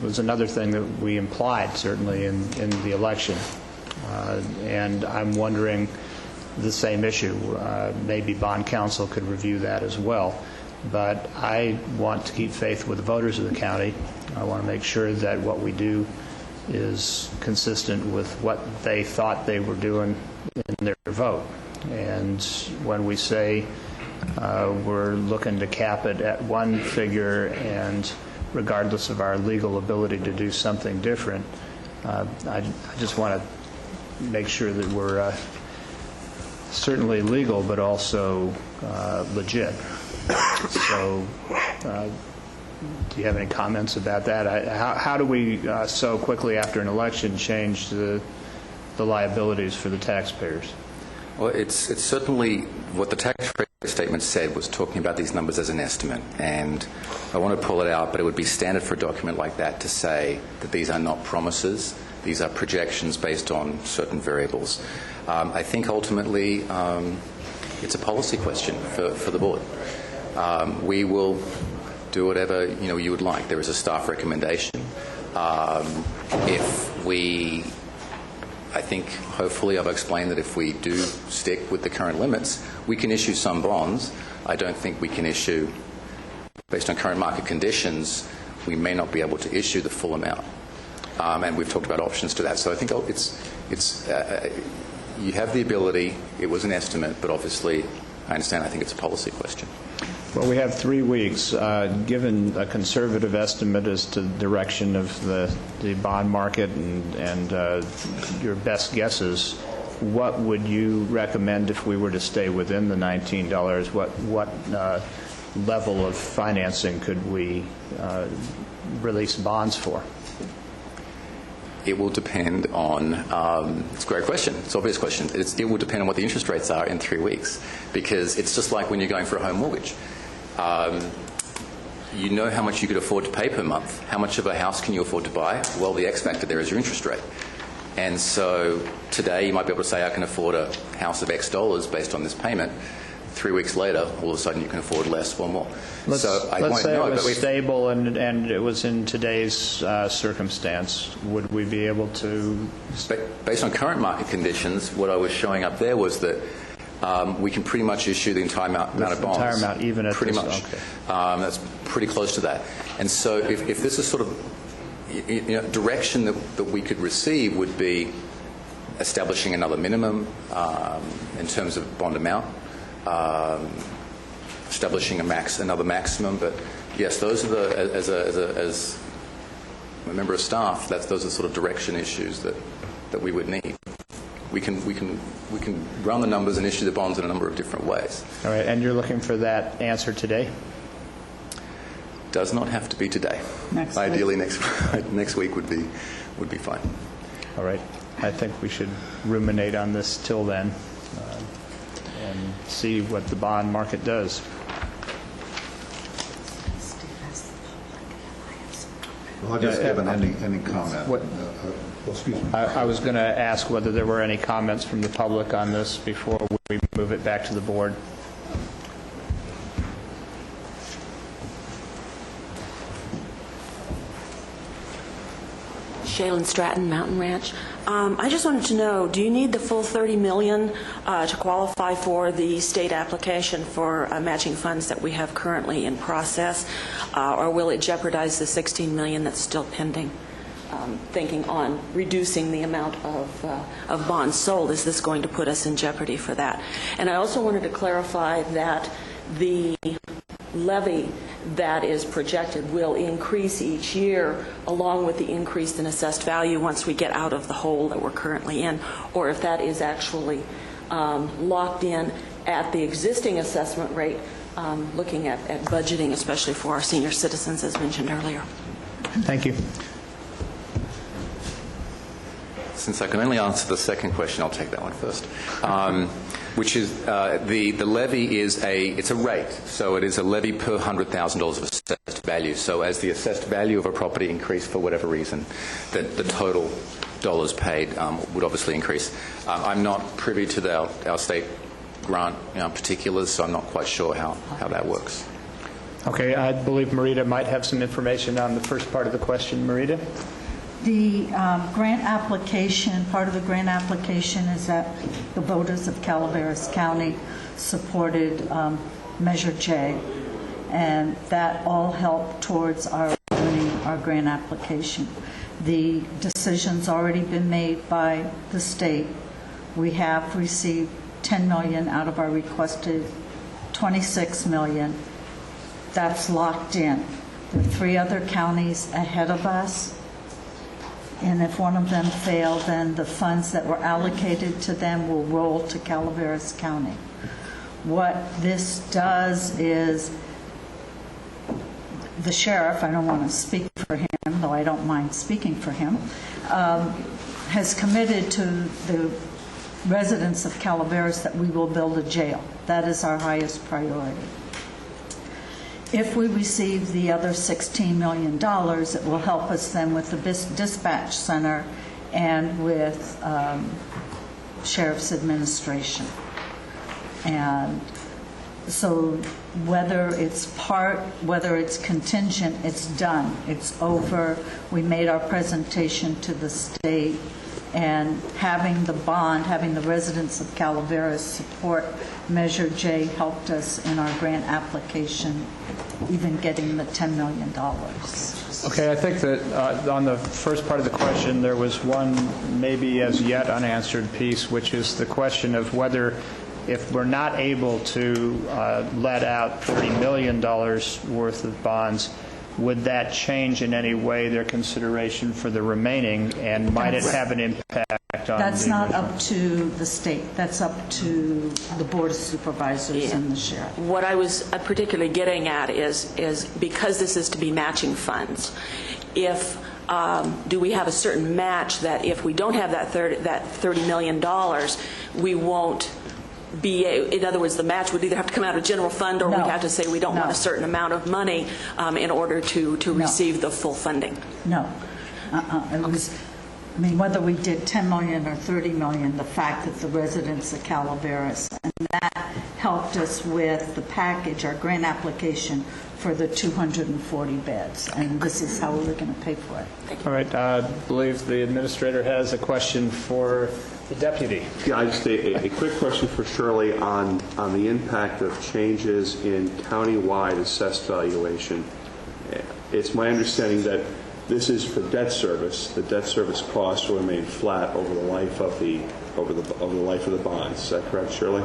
was another thing that we implied, certainly, in the election. And I'm wondering the same issue. Maybe bond counsel could review that as well. But I want to keep faith with the voters of the county. I want to make sure that what we do is consistent with what they thought they were doing in their vote. And when we say we're looking to cap it at one figure, and regardless of our legal ability to do something different, I just want to make sure that we're certainly legal but also legit. So do you have any comments about that? How do we so quickly after an election change the liabilities for the taxpayers? Well, it's certainly what the tax rate statement said was talking about these numbers as an estimate, and I want to pull it out, but it would be standard for a document like that to say that these are not promises, these are projections based on certain variables. I think ultimately it's a policy question for the board. We will do whatever you would like. There is a staff recommendation. I think, hopefully, I've explained that if we do stick with the current limits, we can issue some bonds. I don't think we can issue, based on current market conditions, we may not be able to issue the full amount. And we've talked about options to that. So I think you have the ability. It was an estimate, but obviously, I understand. I think it's a policy question. Well, we have 3 weeks. Given a conservative estimate as to the direction of the bond market and your best guesses, what would you recommend if we were to stay within the $19? What level of financing could we release bonds for? It will depend on, it's a great question, it's an obvious question. It will depend on what the interest rates are in 3 weeks, because it's just like when you're going for a home mortgage. You know how much you could afford to pay per month. How much of a house can you afford to buy? Well, the X factor there is your interest rate. And so today you might be able to say, I can afford a house of X dollars based on this payment. 3 weeks later, all of a sudden you can afford less or more. Let's say it was stable and it was in today's circumstance. Would we be able to? Based on current market conditions, what I was showing up there was that we can pretty much issue the entire amount of bonds. The entire amount, even at pretty this, much. Okay. That's pretty close to that. And so if this is sort of direction that we could receive would be establishing another minimum in terms of bond amount, establishing another maximum. But yes, those are the as a member of staff, those are sort of direction issues that we would need. We can run the numbers and issue the bonds in a number of different ways. All right, and you're looking for that answer today? Does not have to be today. Ideally, next week would be fine. All right. I think we should ruminate on this till then and see what the bond market does. Well, I'll just give an ending comment. Excuse me. I was going to ask whether there were any comments from the public on this before we move it back to the board. Shaylin Stratton, Mountain Ranch. I just wanted to know, do you need the full $30 million to qualify for the state application for matching funds that we have currently in process, or will it jeopardize the $16 million that's still pending? Thinking on reducing the amount of bonds sold, is this going to put us in jeopardy for that? And I also wanted to clarify that the levy that is projected will increase each year along with the increase in assessed value once we get out of the hole that we're currently in, or if that is actually locked in at the existing assessment rate, looking at budgeting, especially for our senior citizens, as mentioned earlier. Thank you. Since I can only answer the second question, I'll take that one first. Which is the levy is it's a rate, so it is a levy per $100,000 of assessed value. So as the assessed value of a property increased for whatever reason, the total dollars paid would obviously increase. I'm not privy to our state grant particulars, so I'm not quite sure how that works. Okay, I believe Marita might have some information on the first part of the question. Marita? The grant application, part of the grant application is that the voters of Calaveras County supported Measure J, and that all helped towards our winning our grant application. The decision's already been made by the state. We have received $10 million out of our requested $26 million. That's locked in. There are 3 other counties ahead of us. And if one of them failed, then the funds that were allocated to them will roll to Calaveras County. What this does is the sheriff, I don't want to speak for him, though I don't mind speaking for him, has committed to the residents of Calaveras that we will build a jail. That is our highest priority. If we receive the other $16 million, it will help us then with the dispatch center and with Sheriff's Administration. And so whether it's contingent, it's done. It's over. We made our presentation to the state, and having the bond, having the residents of Calaveras support Measure J helped us in our grant application, even getting the $10 million. Okay, I think that on the first part of the question, there was one maybe as yet unanswered piece, which is the question of whether, if we're not able to let out $30 million worth of bonds, would that change in any way their consideration for the remaining, and might it have an impact on That's the not original. up to the state. That's up to the Board of Supervisors and the sheriff. What I was particularly getting at is because this is to be matching funds, if do we have a certain match that if we don't have that $30 million, we won't be, in other words, the match would either have to come out of general fund or No. we'd have to say we don't want No. a certain amount of money in order to receive the full funding. No. It was, I mean, whether we did 10 million or 30 million, the fact that the residents of Calaveras, and that helped us with the package, our grant application for the 240 beds. And this is how we were going to pay for it. All right, I believe the administrator has a question for the deputy. Yeah, just a quick question for Shirley on the impact of changes in countywide assessed valuation. It's my understanding that this is for debt service. The debt service costs will remain flat over the life of the life of the bonds. Is that correct, Shirley?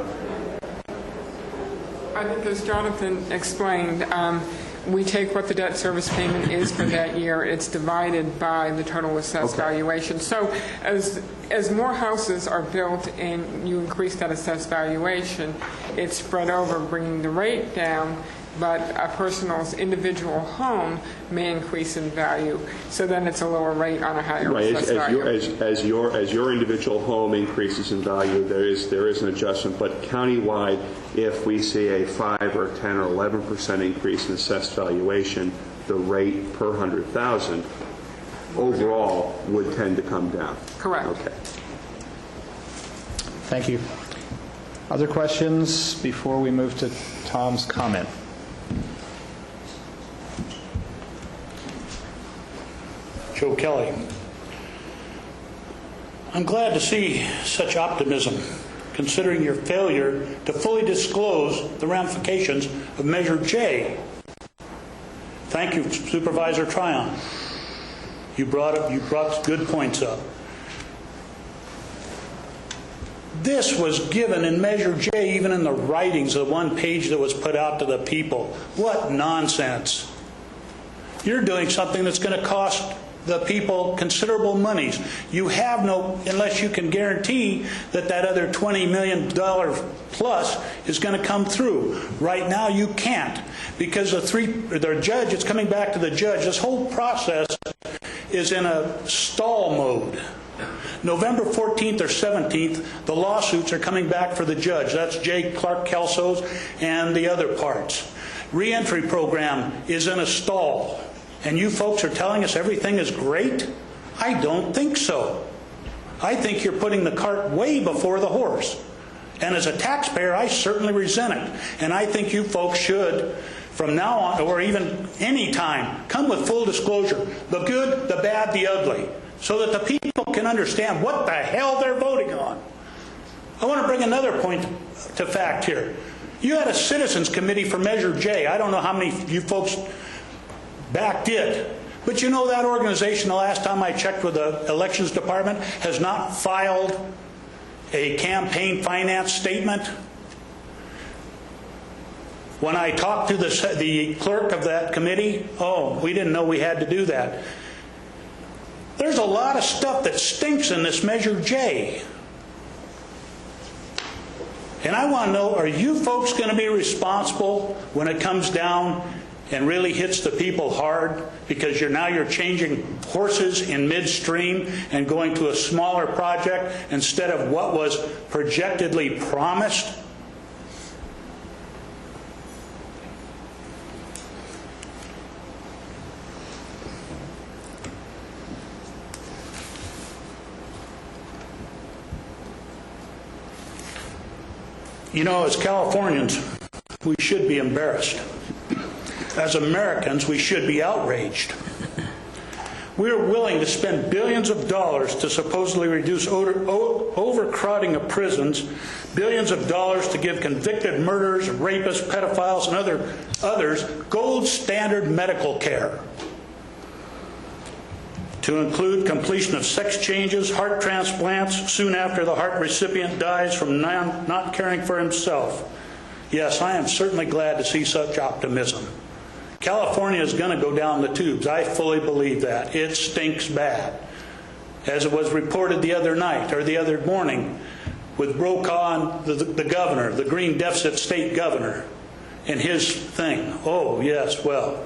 I think as Jonathan explained, we take what the debt service payment is for that year. It's divided by the total assessed valuation. So as more houses are built and you increase that assessed valuation, it's spread over, bringing the rate down, but a person's individual home may increase in value. So then it's a lower rate on a higher assessed value. As your individual home increases in value, there is an adjustment. But countywide, if we see a 5 or 10 or 11% increase in assessed valuation, the rate per 100,000 overall would tend to come down. Correct. Okay. Thank you. Other questions before we move to Tom's comment? Joe Kelly. I'm glad to see such optimism, considering your failure to fully disclose the ramifications of Measure J. Thank you, Supervisor Tryon. You brought good points up. This was given in Measure J, even in the writings, the one page that was put out to the people. What nonsense. You're doing something that's going to cost the people considerable monies. You have no, unless you can guarantee that that other $20 million plus is going to come through. Right now you can't, because the judge, it's coming back to the judge. This whole process is in a stall mode. November 14th or 17th, the lawsuits are coming back for the judge. That's J. Clark Kelso's and the other parts. Reentry program is in a stall. And you folks are telling us everything is great? I don't think so. I think you're putting the cart way before the horse. And as a taxpayer, I certainly resent it. And I think you folks should, from now on, or even any time, come with full disclosure. The good, the bad, the ugly. So that the people can understand what the hell they're voting on. I want to bring another point to fact here. You had a citizens committee for Measure J. I don't know how many of you folks backed it. But you know that organization, the last time I checked with the elections department, has not filed a campaign finance statement. When I talked to the clerk of that committee, oh, we didn't know we had to do that. There's a lot of stuff that stinks in this Measure J. And I want to know, are you folks going to be responsible when it comes down and really hits the people hard, because you're changing horses in midstream and going to a smaller project instead of what was projectedly promised? You know, as Californians, we should be embarrassed. As Americans, we should be outraged. We're willing to spend billions of dollars to supposedly reduce overcrowding of prisons, billions of dollars to give convicted murderers, rapists, pedophiles, and others gold standard medical care, to include completion of sex changes, heart transplants soon after the heart recipient dies from not caring for himself. Yes, I am certainly glad to see such optimism. California is going to go down the tubes. I fully believe that. It stinks bad. as it was reported the other night or the other morning with Brokaw and the governor, the Green Deficit State governor, and his thing. Oh, yes, well,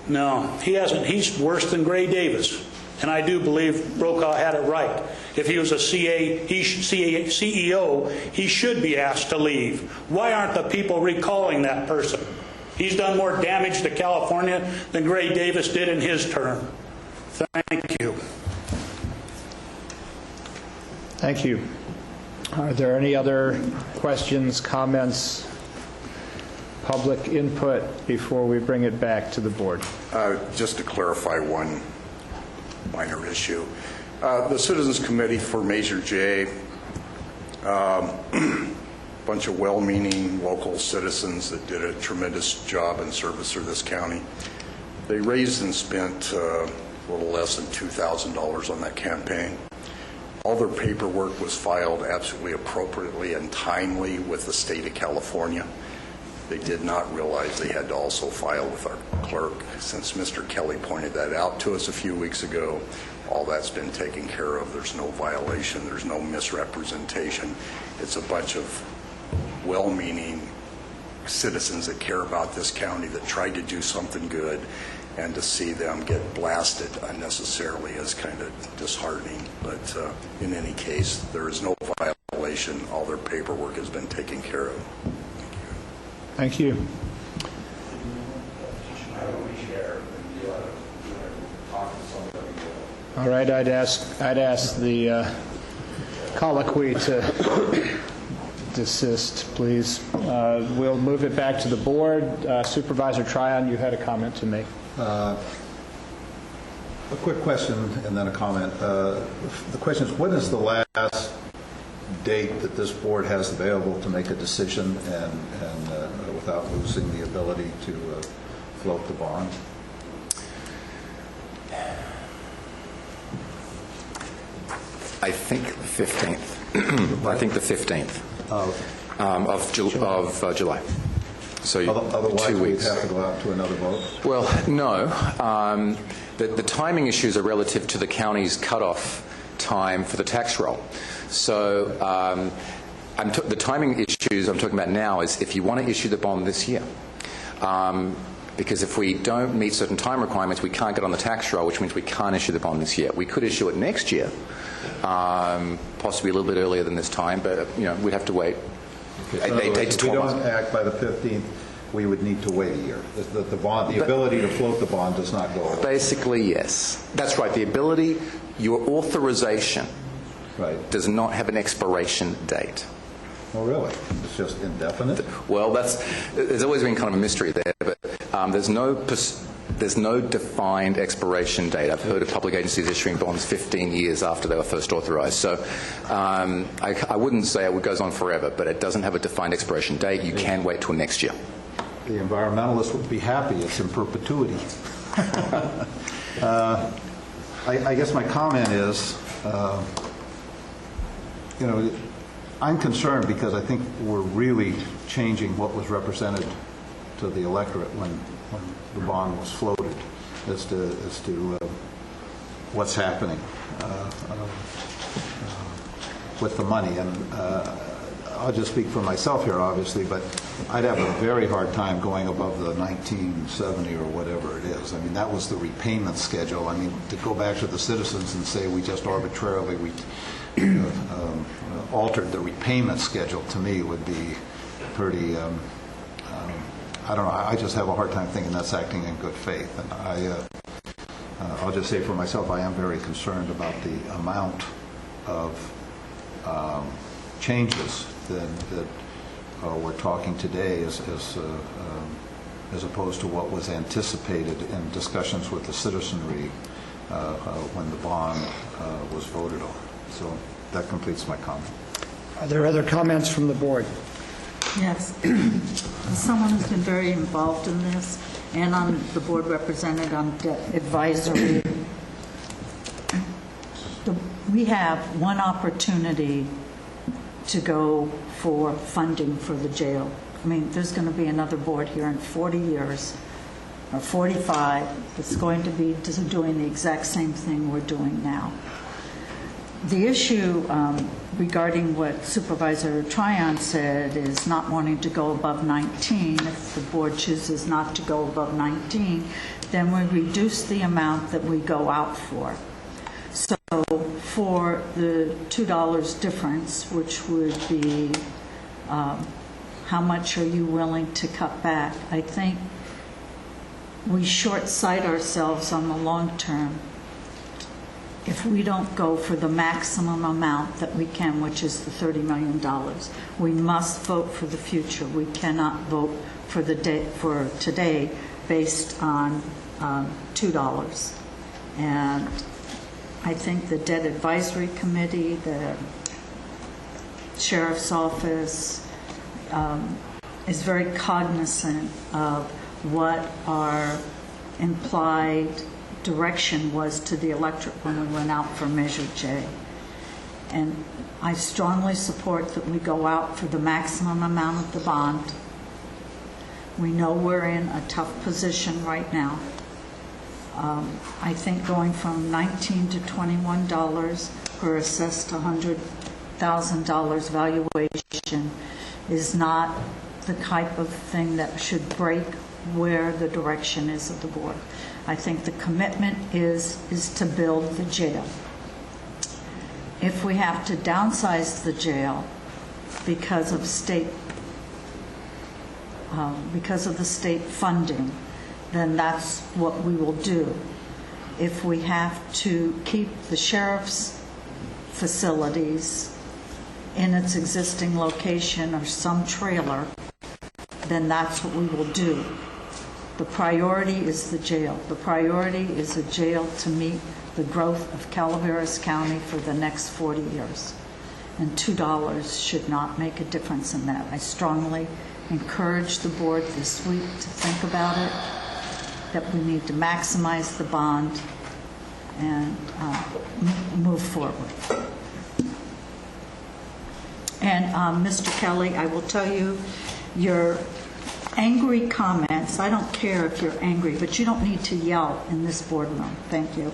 no, he hasn't. He's worse than Gray Davis. And I do believe Brokaw had it right. If he was a CEO, he should be asked to leave. Why aren't the people recalling that person? He's done more damage to California than Gray Davis did in his term. Thank you. Thank you. Are there any other questions, comments, public input before we bring it back to the board? Just to clarify one minor issue. The Citizens Committee for Measure J, bunch of well-meaning local citizens that did a tremendous job in service of this county. They raised and spent a little less than $2,000 on that campaign. All their paperwork was filed absolutely appropriately and timely with the state of California. They did not realize they had to also file with our clerk. Since Mr. Kelly pointed that out to us a few weeks ago, all that's been taken care of. There's no violation. There's no misrepresentation. It's a bunch of well-meaning citizens that care about this county that tried to do something good, and to see them get blasted unnecessarily is kind of disheartening. But in any case, there is no violation. All their paperwork has been taken care of. Thank you. All right, I'd ask the colloquy to desist, please. We'll move it back to the board. Supervisor Tryon, you had a comment to make. A quick question and then a comment. The question is, what is the last date that this board has available to make a decision and without losing the ability to float the bond? I think the 15th. I think the 15th of July. So otherwise, 2 weeks. we'd have to go out to another vote? Well, no. The timing issues are relative to the county's cutoff time for the tax roll. So the timing issues I'm talking about now is if you want to issue the bond this year. Because if we don't meet certain time requirements, we can't get on the tax roll, which means we can't issue the bond this year. We could issue it next year, possibly a little bit earlier than this time, but we'd have to wait. If we don't act by the 15th, we would need to wait a year. The ability to float the bond does not go away. Basically, yes. That's right. The ability, your authorization does not have an expiration date. Oh, really? It's just indefinite? Well, there's always been kind of a mystery there, but there's no defined expiration date. I've heard of public agencies issuing bonds 15 years after they were first authorized. So I wouldn't say it goes on forever, but it doesn't have a defined expiration date. You can wait till next year. The environmentalists would be happy. It's in perpetuity. I guess my comment is, I'm concerned because I think we're really changing what was represented to the electorate when the bond was floated as to what's happening with the money. And I'll just speak for myself here, obviously, but I'd have a very hard time going above the 1970 or whatever it is. I mean, that was the repayment schedule. I mean, to go back to the citizens and say we just arbitrarily altered the repayment schedule, to me would be pretty, I don't know, I just have a hard time thinking that's acting in good faith. And I'll just say for myself, I am very concerned about the amount of changes that we're talking today as opposed to what was anticipated in discussions with the citizenry when the bond was voted on. So that completes my comment. Are there other comments from the board? Yes. As someone who's been very involved in this, and I'm the board represented on debt advisory, we have one opportunity to go for funding for the jail. I mean, there's going to be another board here in 40 years, or 45, that's going to be doing the exact same thing we're doing now. The issue regarding what Supervisor Tryon said is not wanting to go above 19. If the board chooses not to go above 19, then we reduce the amount that we go out for. So for the $2 difference, which would be how much are you willing to cut back? I think we short-sight ourselves on the long term if we don't go for the maximum amount that we can, which is the $30 million. We must vote for the future. We cannot vote for today based on $2. And I think the Debt Advisory Committee, the Sheriff's Office, is very cognizant of what our implied direction was to the electorate when we went out for Measure J. And I strongly support that we go out for the maximum amount of the bond. We know we're in a tough position right now. I think going from $19 to $21 per assessed $100,000 valuation is not the type of thing that should break where the direction is of the board. I think the commitment is to build the jail. If we have to downsize the jail because of the state funding, then that's what we will do. If we have to keep the sheriff's facilities in its existing location or some trailer, then that's what we will do. The priority is the jail. The priority is a jail to meet the growth of Calaveras County for the next 40 years. And $2 should not make a difference in that. I strongly encourage the board this week to think about it, that we need to maximize the bond and move forward. And Mr. Kelly, I will tell you, your angry comments, I don't care if you're angry, but you don't need to yell in this boardroom. Thank you.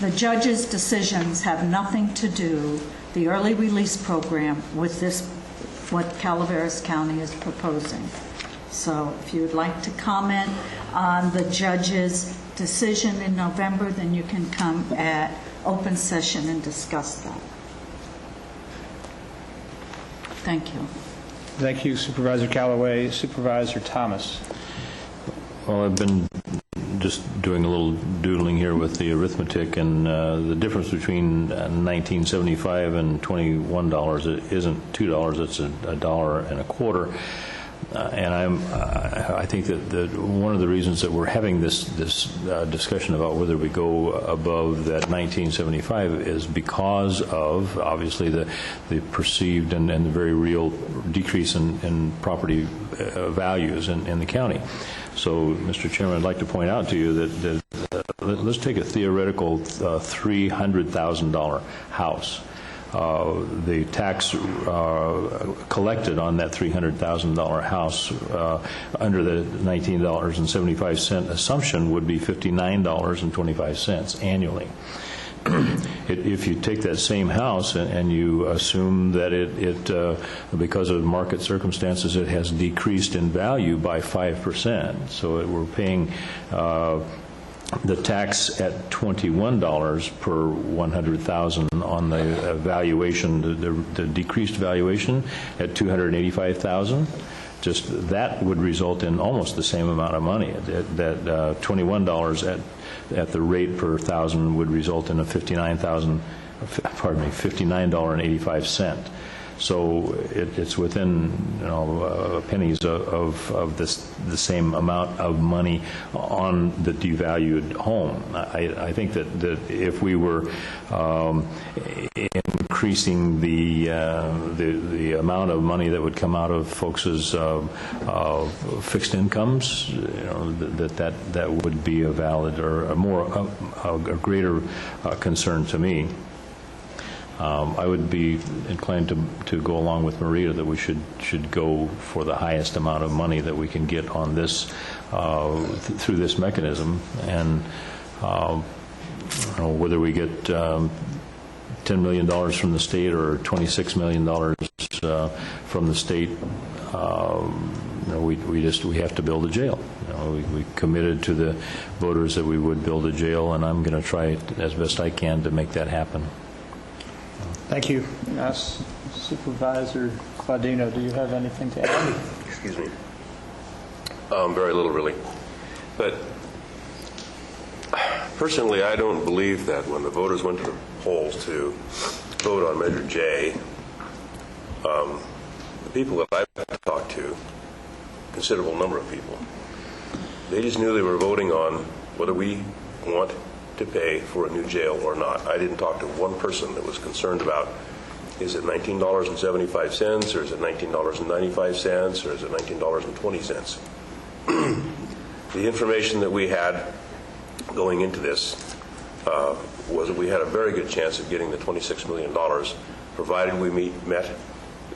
The judge's decisions have nothing to do, the early release program, with this, what Calaveras County is proposing. So if you would like to comment on the judge's decision in November, then you can come at open session and discuss that. Thank you. Thank you, Supervisor Callaway. Supervisor Thomas. Well, I've been just doing a little doodling here with the arithmetic, and the difference between $19.75 and $21 it isn't $2, it's $1.25. And I think that one of the reasons that we're having this discussion about whether we go above that 1975 is because of, obviously, the perceived and the very real decrease in property values in the county. So, Mr. Chairman, I'd like to point out to you that let's take a theoretical $300,000 house. The tax collected on that $300,000 house under the $19.75 assumption would be $59.25 annually. If you take that same house and you assume that it because of market circumstances, it has decreased in value by 5%, so we're paying the tax at $21 per 100,000 on the valuation, the decreased valuation at $285,000. Just that would result in almost the same amount of money. That $21 at the rate per thousand would result in a $59.85. So it's within pennies of the same amount of money on the devalued home. I think that if we were increasing the amount of money that would come out of folks' fixed incomes, that would be a valid or a greater concern to me. I would be inclined to go along with Maria that we should go for the highest amount of money that we can get on this through this mechanism, and whether we get 10 $10 million from the state or $26 million from the state, we have to build a jail. We committed to the voters that we would build a jail, and I'm going to try as best I can to make that happen. Thank you. Supervisor Claudino, do you have anything to add? Excuse me. Very little, really. But personally, I don't believe that when the voters went to the polls to vote on Measure J, the people that I've talked to, a considerable number of people, they just knew they were voting on whether we want to pay for a new jail or not. I didn't talk to one person that was concerned about, is it $19.75 or is it $19.95 or is it $19.20? The information that we had going into this was that we had a very good chance of getting the $26 million, provided we met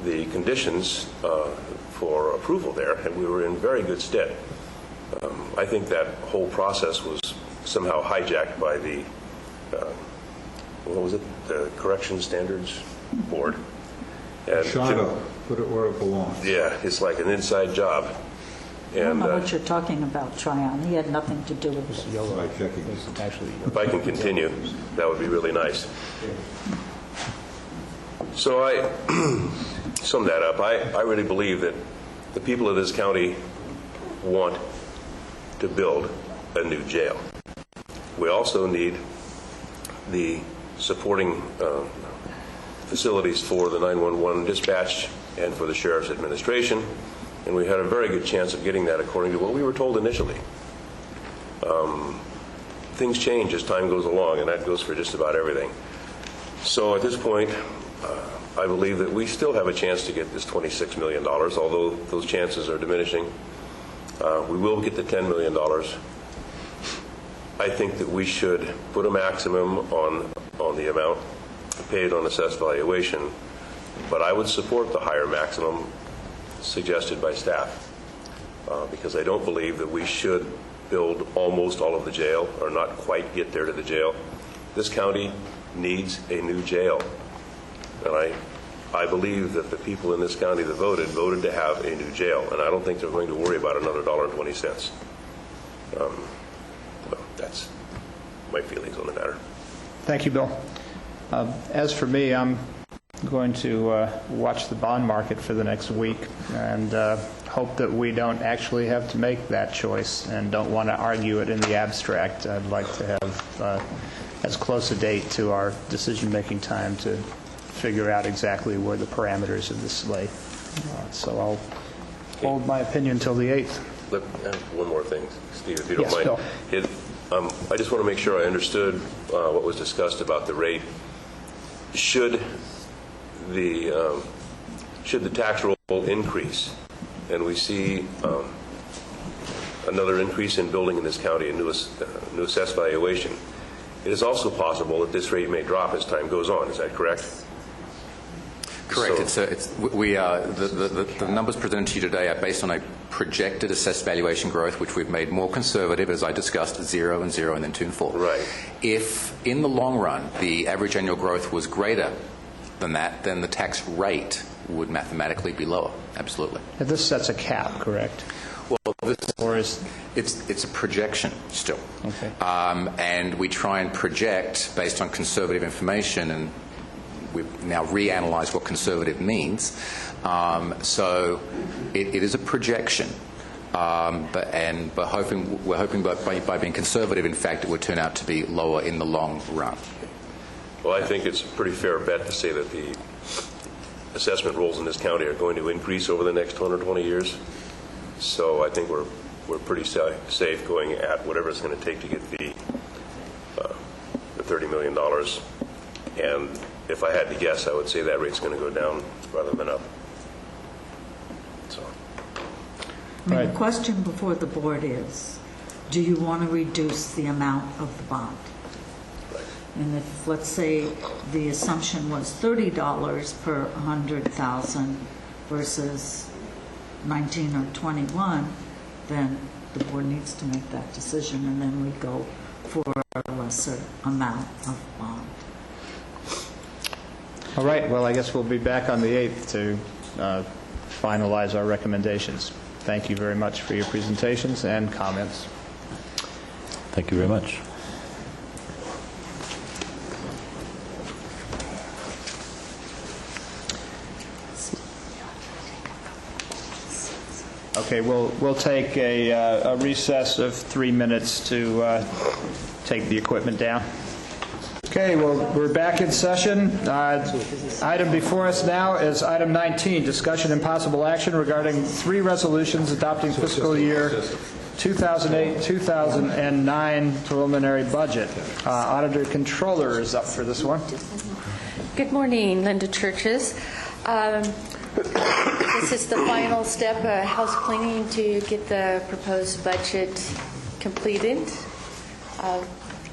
the conditions for approval there, and we were in very good stead. I think that whole process was somehow hijacked by the, what was it, the Corrections Standards Board. And Shadow, put it where it belongs. Yeah, it's like an inside job. I don't know what you're talking about, Tryon. He had nothing to do with it. If I can continue, that would be really nice. So I sum that up. I really believe that the people of this county want to build a new jail. We also need the supporting facilities for the 911 dispatch and for the Sheriff's Administration, and we had a very good chance of getting that according to what we were told initially. Things change as time goes along, and that goes for just about everything. So at this point, I believe that we still have a chance to get this $26 million, although those chances are diminishing. We will get the $10 million. I think that we should put a maximum on the amount paid on assessed valuation, but I would support the higher maximum suggested by staff, because I don't believe that we should build almost all of the jail or not quite get there to the jail. This county needs a new jail, and I believe that the people in this county that voted to have a new jail, and I don't think they're going to worry about another $1.20. Well, that's my feelings on the matter. Thank you, Bill. As for me, I'm going to watch the bond market for the next week and hope that we don't actually have to make that choice and don't want to argue it in the abstract. I'd like to have as close a date to our decision-making time to figure out exactly where the parameters of this lay. So I'll hold my opinion until the 8th. One more thing, Steve, if you don't mind. Bill. I just want to make sure I understood what was discussed about the rate. Should the tax roll increase, and we see another increase in building in this county, a new assessed valuation, it is also possible that this rate may drop as time goes on. Is that correct? Correct. So, The numbers presented to you today are based on a projected assessed valuation growth, which we've made more conservative, as I discussed, 0 and 0 and then 2 and 4. Right. If, in the long run, the average annual growth was greater than that, then the tax rate would mathematically be lower. Absolutely. And this sets a cap, correct? Well, it's a projection still. Okay. And we try and project based on conservative information, and we've now reanalyzed what conservative means. So it is a projection, but we're hoping by being conservative, in fact, it would turn out to be lower in the long run. Well, I think it's a pretty fair bet to say that the assessment rolls in this county are going to increase over the next 10 or 20 years. So I think we're pretty safe going at whatever it's going to take to get the $30 million. And if I had to guess, I would say that rate's going to go down rather than up. So. The question before the board is, do you want to reduce the amount of the bond? Right. And if, let's say, the assumption was $30 per 100,000 versus 19 or 21, then the board needs to make that decision, and then we go for a lesser amount of bond. All right, well, I guess we'll be back on the 8th to finalize our recommendations. Thank you very much for your presentations and comments. Thank you very much. Okay, we'll take a recess of 3 minutes to take the equipment down. Okay, well, we're back in session. Item before us now is item 19, discussion and possible action regarding 3 resolutions adopting fiscal year 2008-2009 preliminary budget. Auditor Controller is up for this one. Good morning, Linda Churches. This is the final step, house cleaning, to get the proposed budget completed.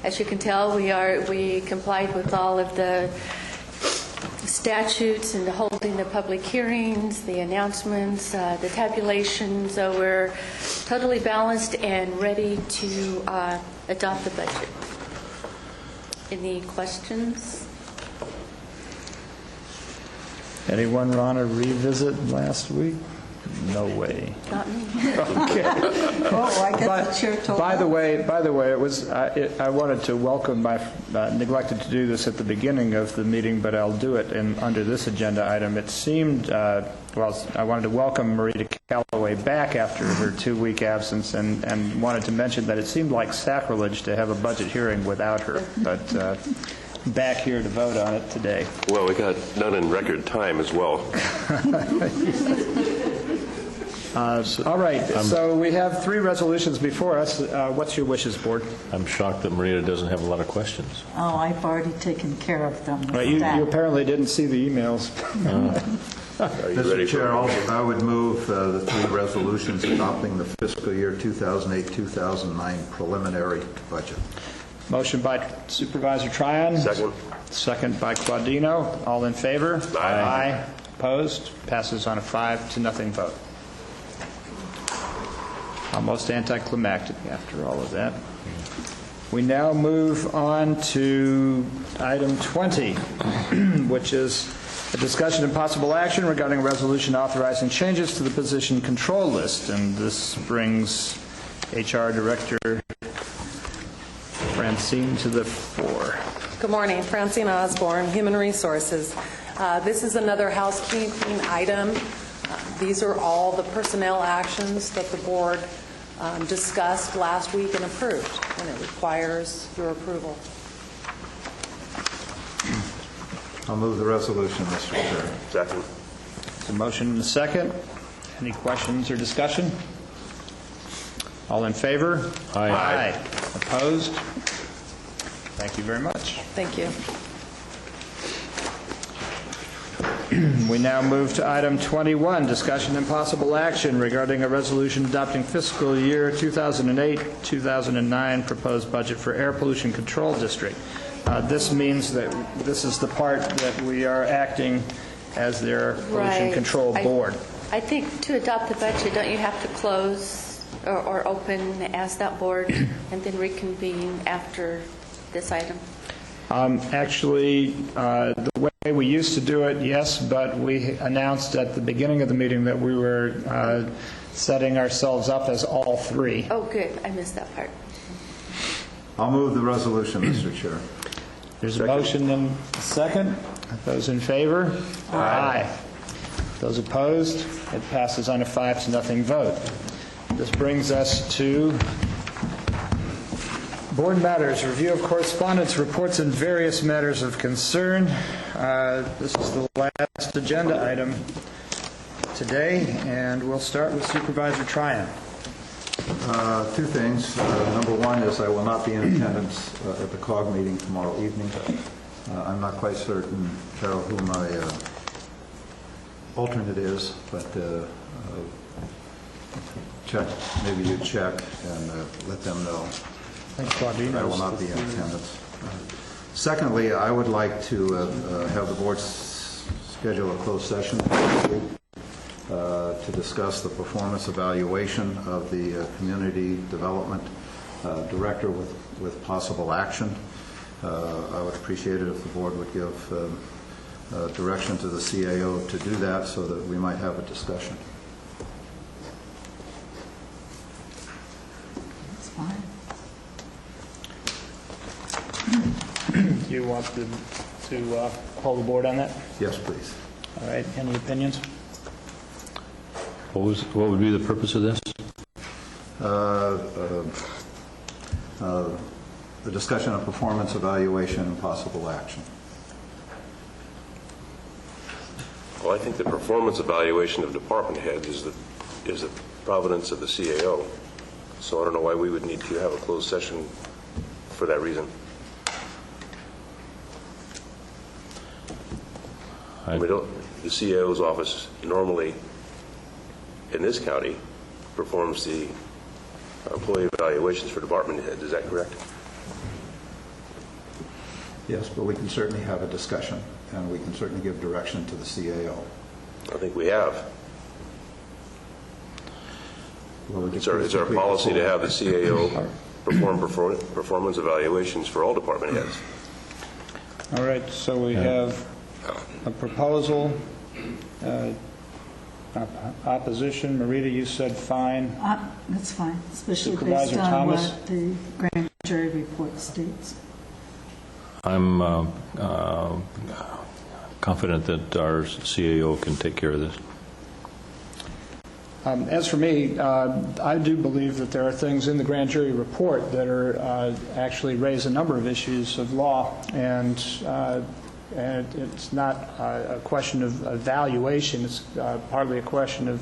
As you can tell, we complied with all of the statutes and holding the public hearings, the announcements, the tabulation, so we're totally balanced and ready to adopt the budget. Any questions? Anyone want to revisit last week? No way. Not me. Okay. Oh, I get the chair told. By the way, it was. I wanted to welcome. I neglected to do this at the beginning of the meeting, but I'll do it under this agenda item. It seemed. Well, I wanted to welcome Marita Callaway back after her 2-week absence, and wanted to mention that it seemed like sacrilege to have a budget hearing without her, but. Back here to vote on it today. Well, we got done in record time as well. All right, so we have 3 resolutions before us. What's your wishes, Board? I'm shocked that Marita doesn't have a lot of questions. Oh, I've already taken care of them. Right, you apparently didn't see the emails. Are you ready Mr. Chair, for I would move the 3 resolutions adopting the fiscal year 2008-2009 preliminary budget. Motion by Supervisor Tryon. Second. Second by Claudino. All in favor? Aye. Opposed? Passes on a 5-0 vote. Almost anticlimactic after all of that. We now move on to item 20, which is a discussion and possible action regarding a resolution authorizing changes to the position control list. And this brings HR Director Francine to the fore. Good morning. Francine Osborne, Human Resources. This is another housekeeping item. These are all the personnel actions that the board discussed last week and approved, and it requires your approval. I'll move the resolution, Mr. Chair. Second. There's a motion and a second. Any questions or discussion? All in favor? Aye. Opposed? Thank you very much. Thank you. We now move to item 21, discussion and possible action regarding a resolution adopting fiscal year 2008-2009 proposed budget for Air Pollution Control District. This means that this is the part that we are acting as their pollution control board. I think to adopt the budget, don't you have to close or open as that board and then reconvene after this item? Actually, the way we used to do it, yes, but we announced at the beginning of the meeting that we were setting ourselves up as all 3. Oh, good. I missed that part. I'll move the resolution, Mr. Chair. There's a motion and a second. Those in favor? Aye. Those opposed? It passes on a 5-0 vote. This brings us to Board matters, review of correspondence, reports, and various matters of concern. This is the last agenda item today, and we'll start with Supervisor Tryon. 2 things. Number 1 is I will not be in attendance at the COG meeting tomorrow evening. I'm not quite certain, Carol, who my alternate is, but check. Maybe you check and let them know. Thanks, Claudine. I will not be in attendance. Secondly, I would like to have the board schedule a closed session to discuss the performance evaluation of the community development director with possible action. I would appreciate it if the board would give direction to the CAO to do that so that we might have a discussion. That's fine. Do you want to hold the board on that? Yes, please. All right. Any opinions? What would be the purpose of this? The discussion of performance evaluation and possible action. Well, I think the performance evaluation of department heads is the providence of the CAO. So I don't know why we would need to have a closed session for that reason. The CAO's office normally in this county performs the employee evaluations for department heads. Is that correct? Yes, but we can certainly have a discussion, and we can certainly give direction to the CAO. I think we have. It's our policy to have the CAO perform performance evaluations for all department heads. All right, so we have a proposal, opposition. Marita, you said fine. That's fine, especially Supervisor based on Thomas? what the grand jury report states. I'm confident that our CAO can take care of this. As for me, I do believe that there are things in the grand jury report that are actually raise a number of issues of law, and it's not a question of evaluation. It's partly a question of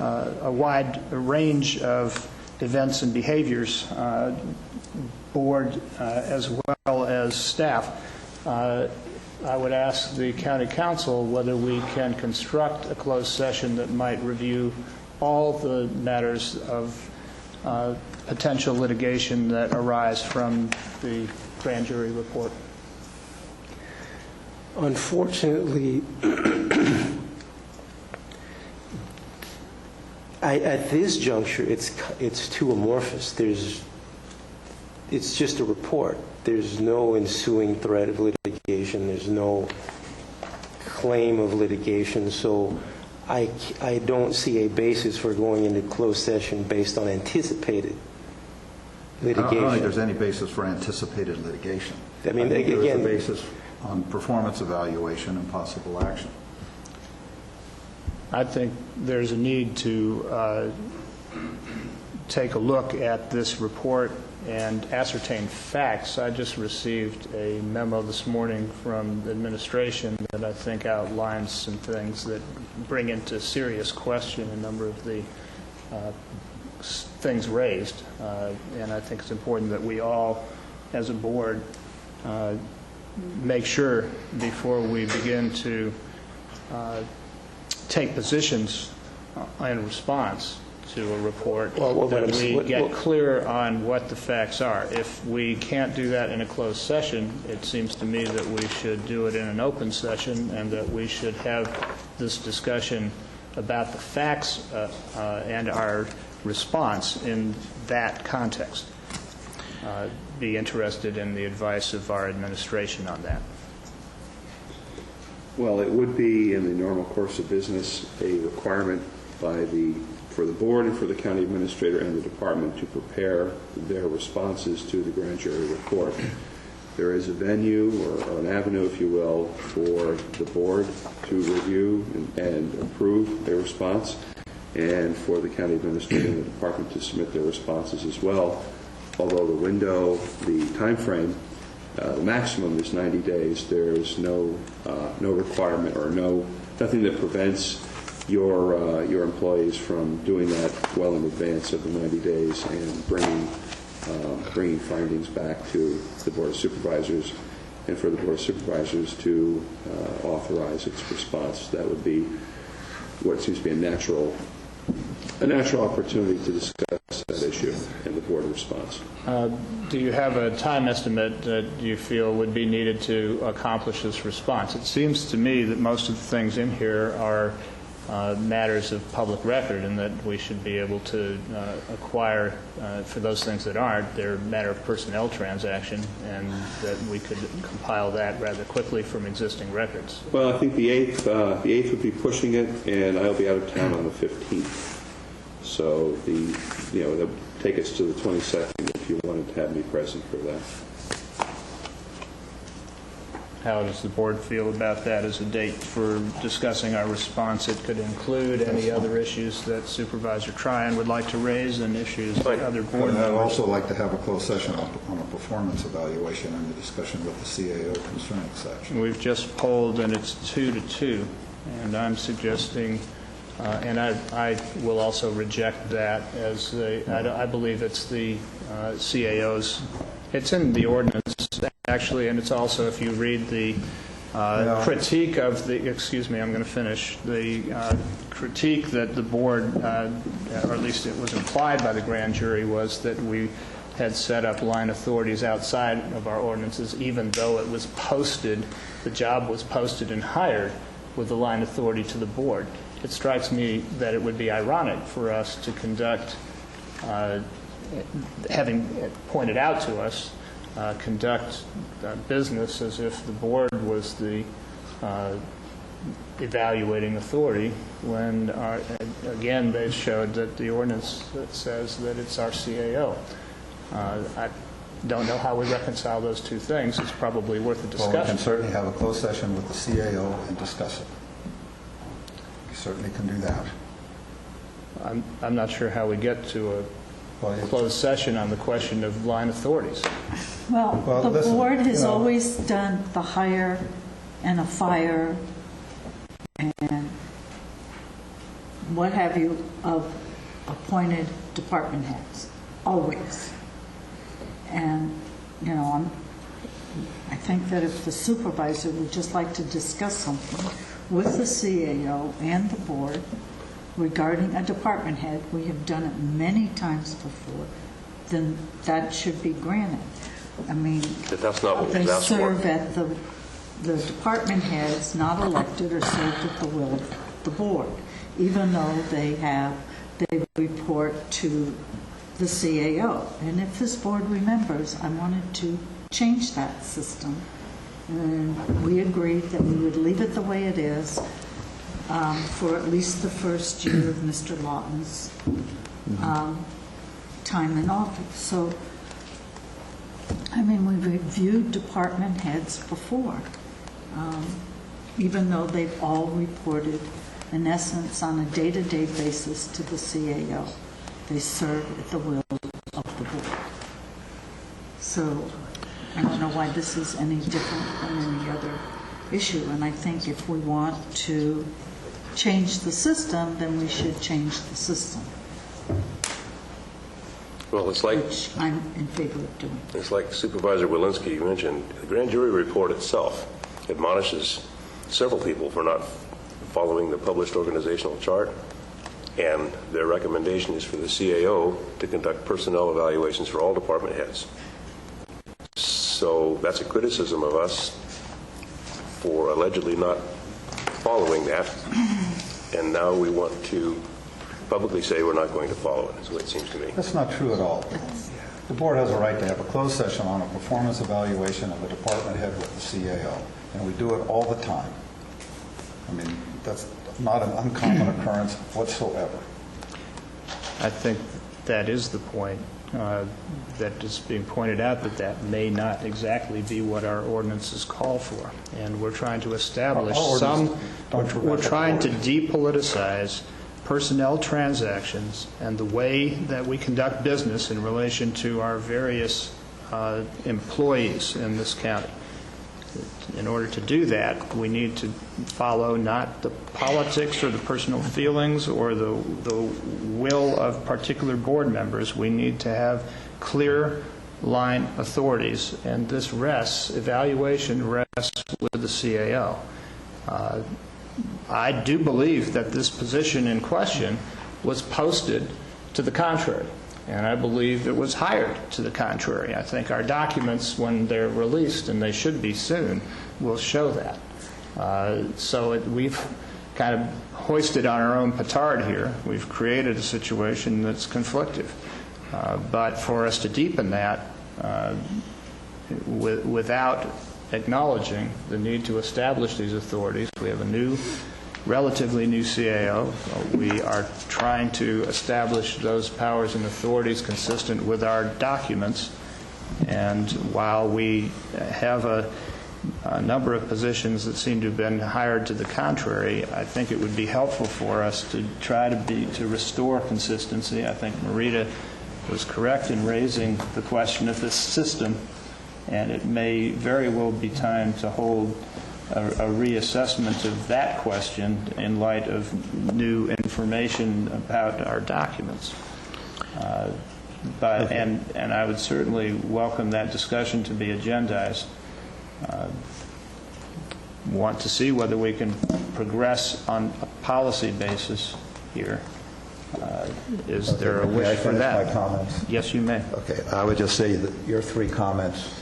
a wide range of events and behaviors, board as well as staff. I would ask the county council whether we can construct a closed session that might review all the matters of potential litigation that arise from the grand jury report. Unfortunately, at this juncture, it's too amorphous. It's just a report. There's no ensuing threat of litigation. There's no claim of litigation. So I don't see a basis for going into closed session based on anticipated litigation. I don't think there's any basis for anticipated litigation. I mean, think again, there's a basis on performance evaluation and possible action. I think there's a need to take a look at this report and ascertain facts. I just received a memo this morning from the administration that I think outlines some things that bring into serious question a number of the things raised. And I think it's important that we all, as a board, make sure before we begin to take positions in response to a report that we get clear on what the facts are. If we can't do that in a closed session, it seems to me that we should do it in an open session and that we should have this discussion about the facts and our response in that context. Be interested in the advice of our administration on that. Well, it would be in the normal course of business a requirement for the board and for the county administrator and the department to prepare their responses to the grand jury report. There is a venue or an avenue, if you will, for the board to review and approve their response, and for the county administrator and the department to submit their responses as well. Although the window, the time frame, the maximum is 90 days, there is no requirement or nothing that prevents your employees from doing that well in advance of the 90 days and bringing findings back to the Board of Supervisors, and for the Board of Supervisors to authorize its response. That would be what seems to be a natural opportunity to discuss that issue in the board response. Do you have a time estimate that you feel would be needed to accomplish this response? It seems to me that most of the things in here are matters of public record, and that we should be able to acquire, for those things that aren't, they're a matter of personnel transaction, and that we could compile that rather quickly from existing records. Well, I think the 8th would be pushing it, and I'll be out of town on the 15th. So they'll take us to the 22nd if you wanted to have me present for that. How does the board feel about that as a date for discussing our response? It could include any other issues that Supervisor Tryon would like to raise and issues that other board members. I'd also like to have a closed session on a performance evaluation and a discussion with the CAO concerning such. We've just polled, and it's 2-2, and I'm suggesting, and I will also reject that as I believe it's the CAO's. It's in the ordinance, actually, and it's also, if you read the critique of the, excuse me, I'm going to finish, the critique that the board, or at least it was implied by the grand jury, was that we had set up line authorities outside of our ordinances, even though it was posted, the job was posted and hired with the line authority to the board. It strikes me that it would be ironic for us to conduct, having pointed out to us, conduct business as if the board was the evaluating authority when, again, they showed that the ordinance that says that it's our CAO. I don't know how we reconcile those two things. It's probably worth a discussion. Well, we can certainly have a closed session with the CAO and discuss it. We certainly can do that. I'm not sure how we get to a closed session on the question of line authorities. Well, the board has always done the hire and a fire and what have you of appointed department heads, always. And, you know, I think that if the supervisor would just like to discuss something with the CAO and the board regarding a department head, we have done it many times before, then that should be granted. I mean, that's not what they asked serve for. at the department heads, not elected or served at the will of the board, even though they report to the CAO. And if this board remembers, I wanted to change that system. And we agreed that we would leave it the way it is for at least the first year of Mr. Lawton's time in office. So, I mean, we've reviewed department heads before, even though they've all reported, in essence, on a day-to-day basis to the CAO. They serve at the will of the board. So I don't know why this is any different than any other issue. And I think if we want to change the system, then we should change the system. Well, it's like, which I'm in favor of doing. It's like Supervisor Walensky mentioned. The grand jury report itself admonishes several people for not following the published organizational chart, and their recommendation is for the CAO to conduct personnel evaluations for all department heads. So that's a criticism of us for allegedly not following that, and now we want to publicly say we're not going to follow it, is what it seems to me. That's not true at all. The board has a right to have a closed session on a performance evaluation of a department head with the CAO, and we do it all the time. I mean, that's not an uncommon occurrence whatsoever. I think that is the point that is being pointed out, that may not exactly be what our ordinances call for. And we're trying to establish we're trying to depoliticize personnel transactions and the way that we conduct business in relation to our various employees in this county. In order to do that, we need to follow not the politics or the personal feelings or the will of particular board members. We need to have clear line authorities, and this evaluation rests with the CAO. I do believe that this position in question was posted to the contrary, and I believe it was hired to the contrary. I think our documents, when they're released, and they should be soon, will show that. So we've kind of hoisted on our own petard here. We've created a situation that's conflictive. But for us to deepen that without acknowledging the need to establish these authorities, we have a relatively new CAO. We are trying to establish those powers and authorities consistent with our documents. And while we have a number of positions that seem to have been hired to the contrary, I think it would be helpful for us to try to restore consistency. I think Marita was correct in raising the question of this system, and it may very well be time to hold a reassessment of that question in light of new information about our documents. And I would certainly welcome that discussion to be agendized. Want to see whether we can progress on a policy basis here. Is there a wish for that? May I finish my comments? Yes, you may. Okay. I would just say that your three comments,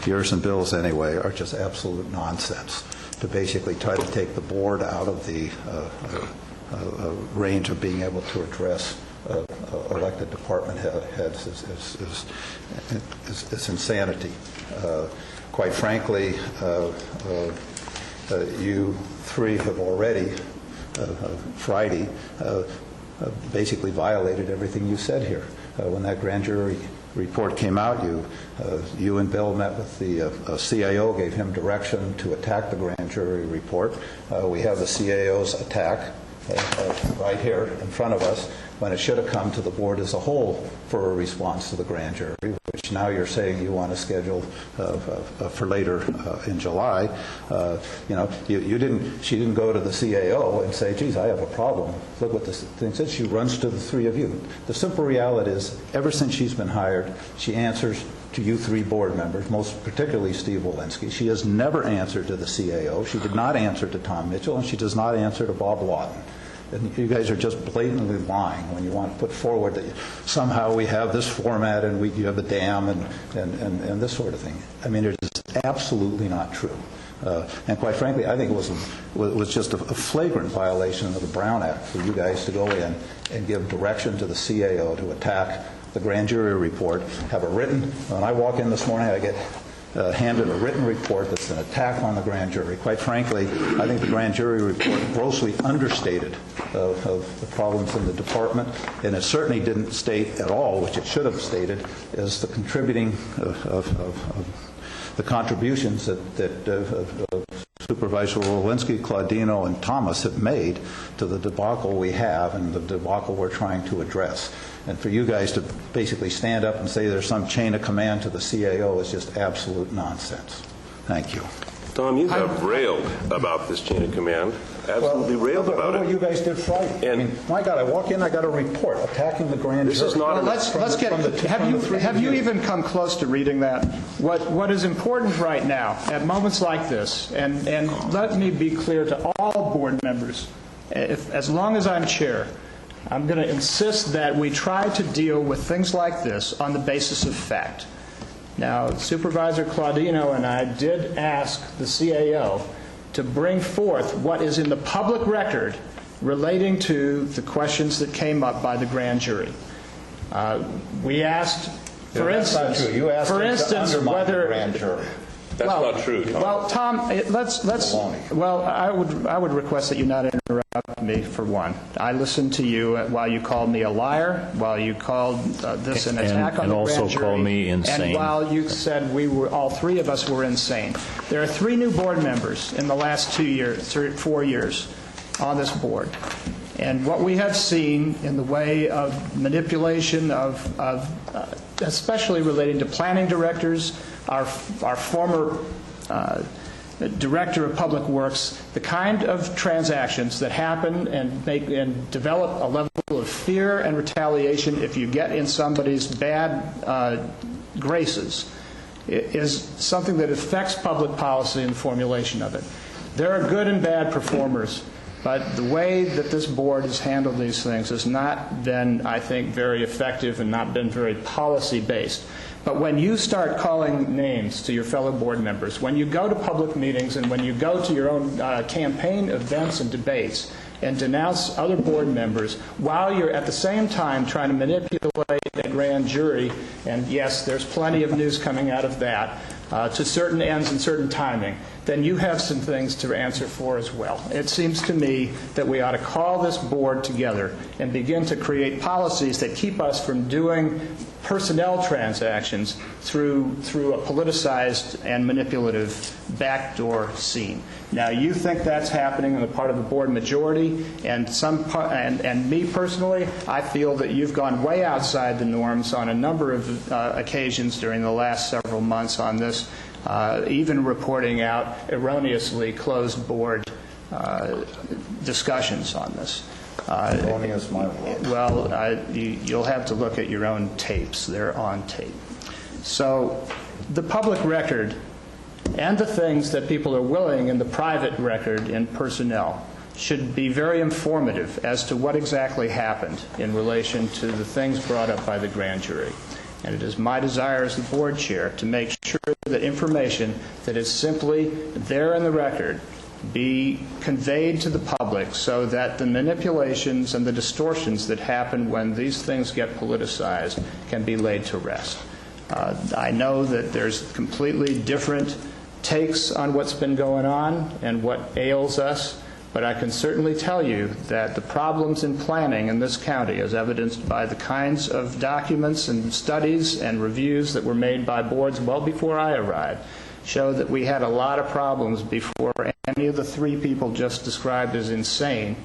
yours and Bill's anyway, are just absolute nonsense to basically try to take the board out of the range of being able to address elected department heads is insanity. Quite frankly, you three have already, Friday, basically violated everything you said here. When that grand jury report came out, you and Bill met with the CAO, gave him direction to attack the grand jury report. We have the CAO's attack right here in front of us, when it should have come to the board as a whole for a response to the grand jury, which now you're saying you want to schedule for later in July. She didn't go to the CAO and say, geez, I have a problem. Look what this thing says. She runs to the three of you. The simple reality is, ever since she's been hired, she answers to you three board members, most particularly Steve Walensky. She has never answered to the CAO. She did not answer to Tom Mitchell, and she does not answer to Bob Lawton. And you guys are just blatantly lying when you want to put forward that somehow we have this format and you have a dam and this sort of thing. I mean, it is absolutely not true. And quite frankly, I think it was just a flagrant violation of the Brown Act for you guys to go in and give direction to the CAO to attack the grand jury report, have a written, when I walk in this morning, I get handed a written report that's an attack on the grand jury. Quite frankly, I think the grand jury report grossly understated of the problems in the department, and it certainly didn't state at all, which it should have stated, is the contributing of the contributions that Supervisor Walensky, Claudino, and Thomas have made to the debacle we have and the debacle we're trying to address. And for you guys to basically stand up and say there's some chain of command to the CAO is just absolute nonsense. Thank you. Tom, you have railed about this chain of command. Absolutely railed about it. What you guys did Friday. And I mean, my God, I walk in, I got a report attacking the grand jury. This is not. Have you even come close to reading that? What is important right now at moments like this, and let me be clear to all board members, as long as I'm chair, I'm going to insist that we try to deal with things like this on the basis of fact. Now, Supervisor Claudino and I did ask the CAO to bring forth what is in the public record relating to the questions that came up by the grand jury. We asked, for instance, whether grand jury. That's not true, Tom. Well, Tom, I would request that you not interrupt me, for one. I listened to you while you called me a liar, while you called this an attack on the grand jury. And also called me insane. And while you said all three of us were insane. There are 3 new board members in the last 4 years on this board. And what we have seen in the way of manipulation of especially relating to planning directors, our former director of public works, the kind of transactions that happen and develop a level of fear and retaliation if you get in somebody's bad graces is something that affects public policy and the formulation of it. There are good and bad performers, but the way that this board has handled these things has not been, I think, very effective and not been very policy-based. But when you start calling names to your fellow board members, when you go to public meetings and when you go to your own campaign events and debates and denounce other board members while you're at the same time trying to manipulate a grand jury, and yes, there's plenty of news coming out of that, to certain ends and certain timing, then you have some things to answer for as well. It seems to me that we ought to call this board together and begin to create policies that keep us from doing personnel transactions through a politicized and manipulative backdoor scene. Now, you think that's happening on the part of the board majority, and and me personally, I feel that you've gone way outside the norms on a number of occasions during the last several months on this, even reporting out erroneously closed board discussions on this. Well, you'll have to look at your own tapes. They're on tape. So the public record and the things that people are willing in the private record in personnel should be very informative as to what exactly happened in relation to the things brought up by the grand jury. And it is my desire as the board chair to make sure that information that is simply there in the record be conveyed to the public so that the manipulations and the distortions that happen when these things get politicized can be laid to rest. I know that there's completely different takes on what's been going on and what ails us, but I can certainly tell you that the problems in planning in this county, as evidenced by the kinds of documents and studies and reviews that were made by boards well before I arrived, show that we had a lot of problems before any of the three people just described as insane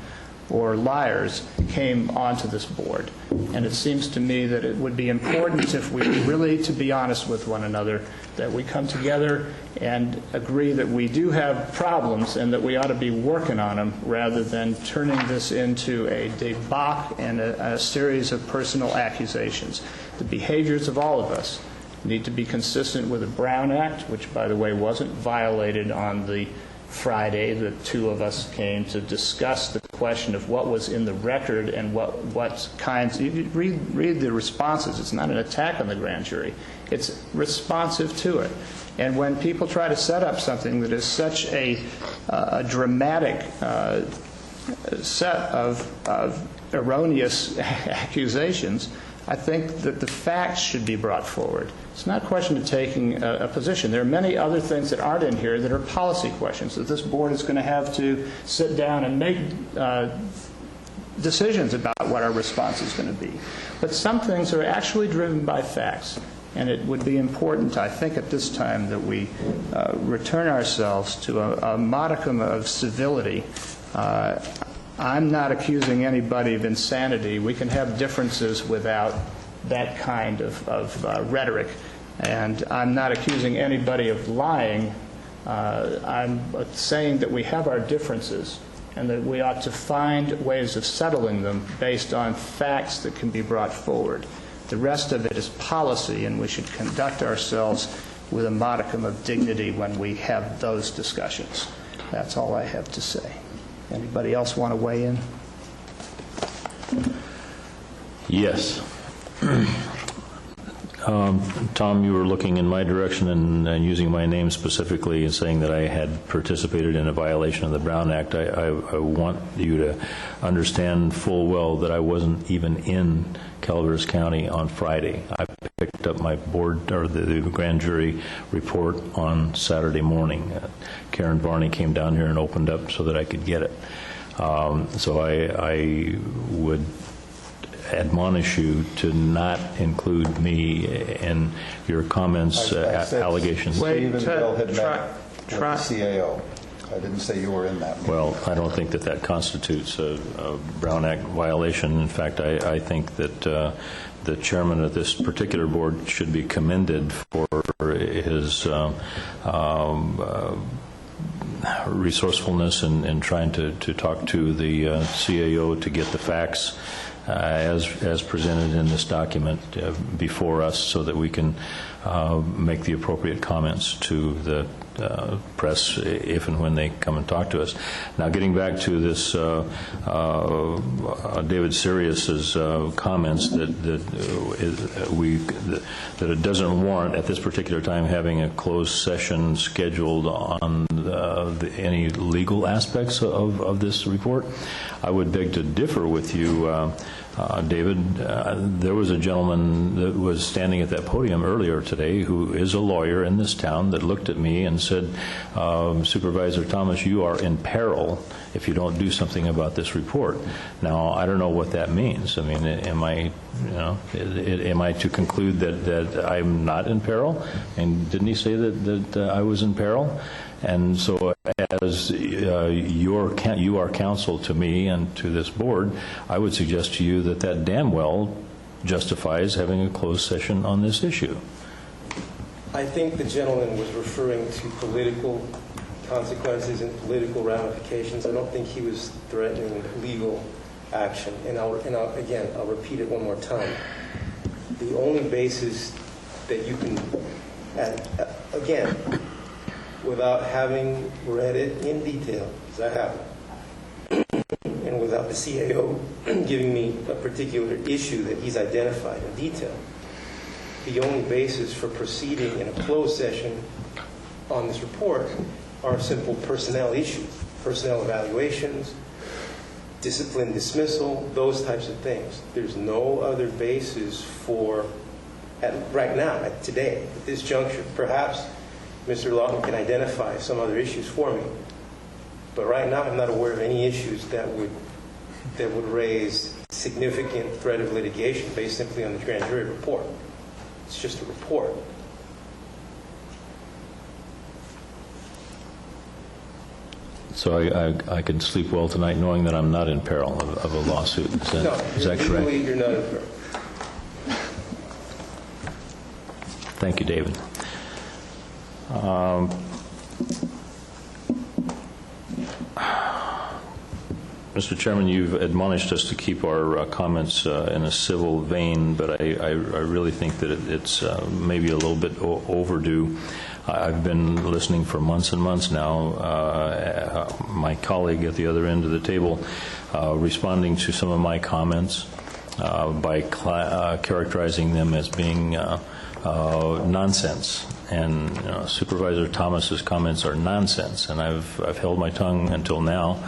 or liars came onto this board. And it seems to me that it would be important, if we really to be honest with one another, that we come together and agree that we do have problems and that we ought to be working on them rather than turning this into a debauch and a series of personal accusations. The behaviors of all of us need to be consistent with the Brown Act, which, by the way, wasn't violated on the Friday that two of us came to discuss the question of what was in the record and what kinds. You read the responses. It's not an attack on the grand jury. It's responsive to it. And when people try to set up something that is such a dramatic set of erroneous accusations, I think that the facts should be brought forward. It's not a question of taking a position. There are many other things that aren't in here that are policy questions that this board is going to have to sit down and make decisions about what our response is going to be. But some things are actually driven by facts, and it would be important, I think, at this time that we return ourselves to a modicum of civility. I'm not accusing anybody of insanity. We can have differences without that kind of rhetoric. And I'm not accusing anybody of lying. I'm saying that we have our differences and that we ought to find ways of settling them based on facts that can be brought forward. The rest of it is policy, and we should conduct ourselves with a modicum of dignity when we have those discussions. That's all I have to say. Anybody else want to weigh in? Yes. Tom, you were looking in my direction and using my name specifically and saying that I had participated in a violation of the Brown Act. I want you to understand full well that I wasn't even in Calaveras County on Friday. I picked up my board or the grand jury report on Saturday morning. Karen Varney came down here and opened up so that I could get it. So I would admonish you to not include me in your comments, allegations. Steve and Bill had met with the CAO. I didn't say you were in that meeting. Well, I don't think that constitutes a Brown Act violation. In fact, I think that the chairman of this particular board should be commended for his resourcefulness in trying to talk to the CAO to get the facts as presented in this document before us, so that we can make the appropriate comments to the press if and when they come and talk to us. Now, getting back to this, David Sirius's comments that it doesn't warrant at this particular time having a closed session scheduled on any legal aspects of this report. I would beg to differ with you, David. There was a gentleman that was standing at that podium earlier today who is a lawyer in this town that looked at me and said, Supervisor Thomas, you are in peril if you don't do something about this report. Now, I don't know what that means. I mean, am I to conclude that I'm not in peril? And didn't he say that I was in peril? And so, as you are counsel to me and to this board, I would suggest to you that damn well justifies having a closed session on this issue. I think the gentleman was referring to political consequences and political ramifications. I don't think he was threatening legal action. And I'll repeat it one more time. The only basis that you can, again, without having read it in detail, as I have, and without the CAO giving me a particular issue that he's identified in detail, the only basis for proceeding in a closed session on this report are simple personnel issues, personnel evaluations, discipline dismissal, those types of things. There's no other basis for, right now, today, at this juncture. Perhaps Mr. Lawton can identify some other issues for me, but right now I'm not aware of any issues that would raise significant threat of litigation based simply on the grand jury report. It's just a report. So I can sleep well tonight knowing that I'm not in peril of a lawsuit. Is that correct? Legally, you're not in peril. Thank you, David. Mr. Chairman, you've admonished us to keep our comments in a civil vein, but I really think that it's maybe a little bit overdue. I've been listening for months and months now. My colleague at the other end of the table responding to some of my comments by characterizing them as being nonsense. And Supervisor Thomas's comments are nonsense, and I've held my tongue until now.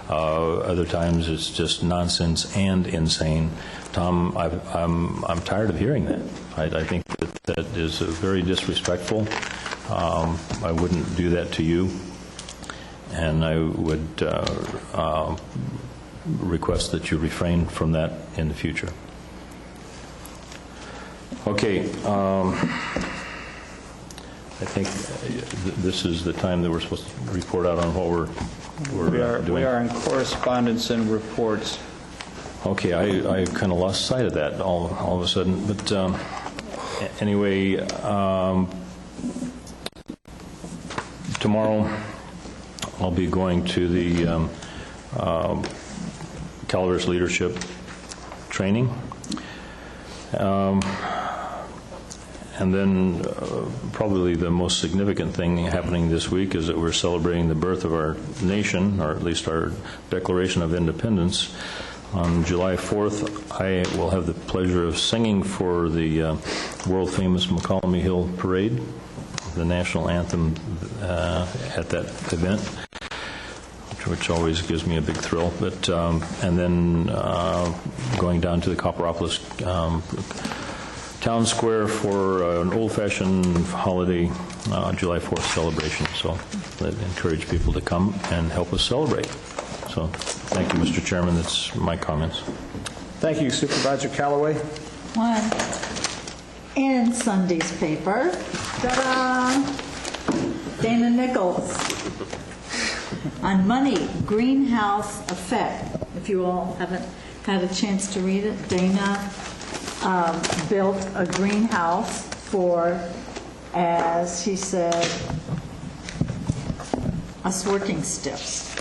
Other times it's just nonsense and insane. Tom, I'm tired of hearing that. I think that is very disrespectful. I wouldn't do that to you, and I would request that you refrain from that in the future. Okay. I think this is the time that we're supposed to report out on what we're doing. We are in correspondence and reports. Okay, I kind of lost sight of that all of a sudden. But anyway, tomorrow I'll be going to the Calaveras Leadership Training. And then probably the most significant thing happening this week is that we're celebrating the birth of our nation, or at least our Declaration of Independence. On July 4th, I will have the pleasure of singing for the world-famous McCallum Hill Parade, the national anthem at that event, which always gives me a big thrill. But and then going down to the Copperopolis Town Square for an old-fashioned holiday July 4th celebration. So I encourage people to come and help us celebrate. So thank you, Mr. Chairman. That's my comments. Thank you, Supervisor Callaway. One. In Sunday's paper, ta-da! Dana Nichols on money, greenhouse effect. If you all haven't had a chance to read it, Dana built a greenhouse for, as she said, us working stiffs.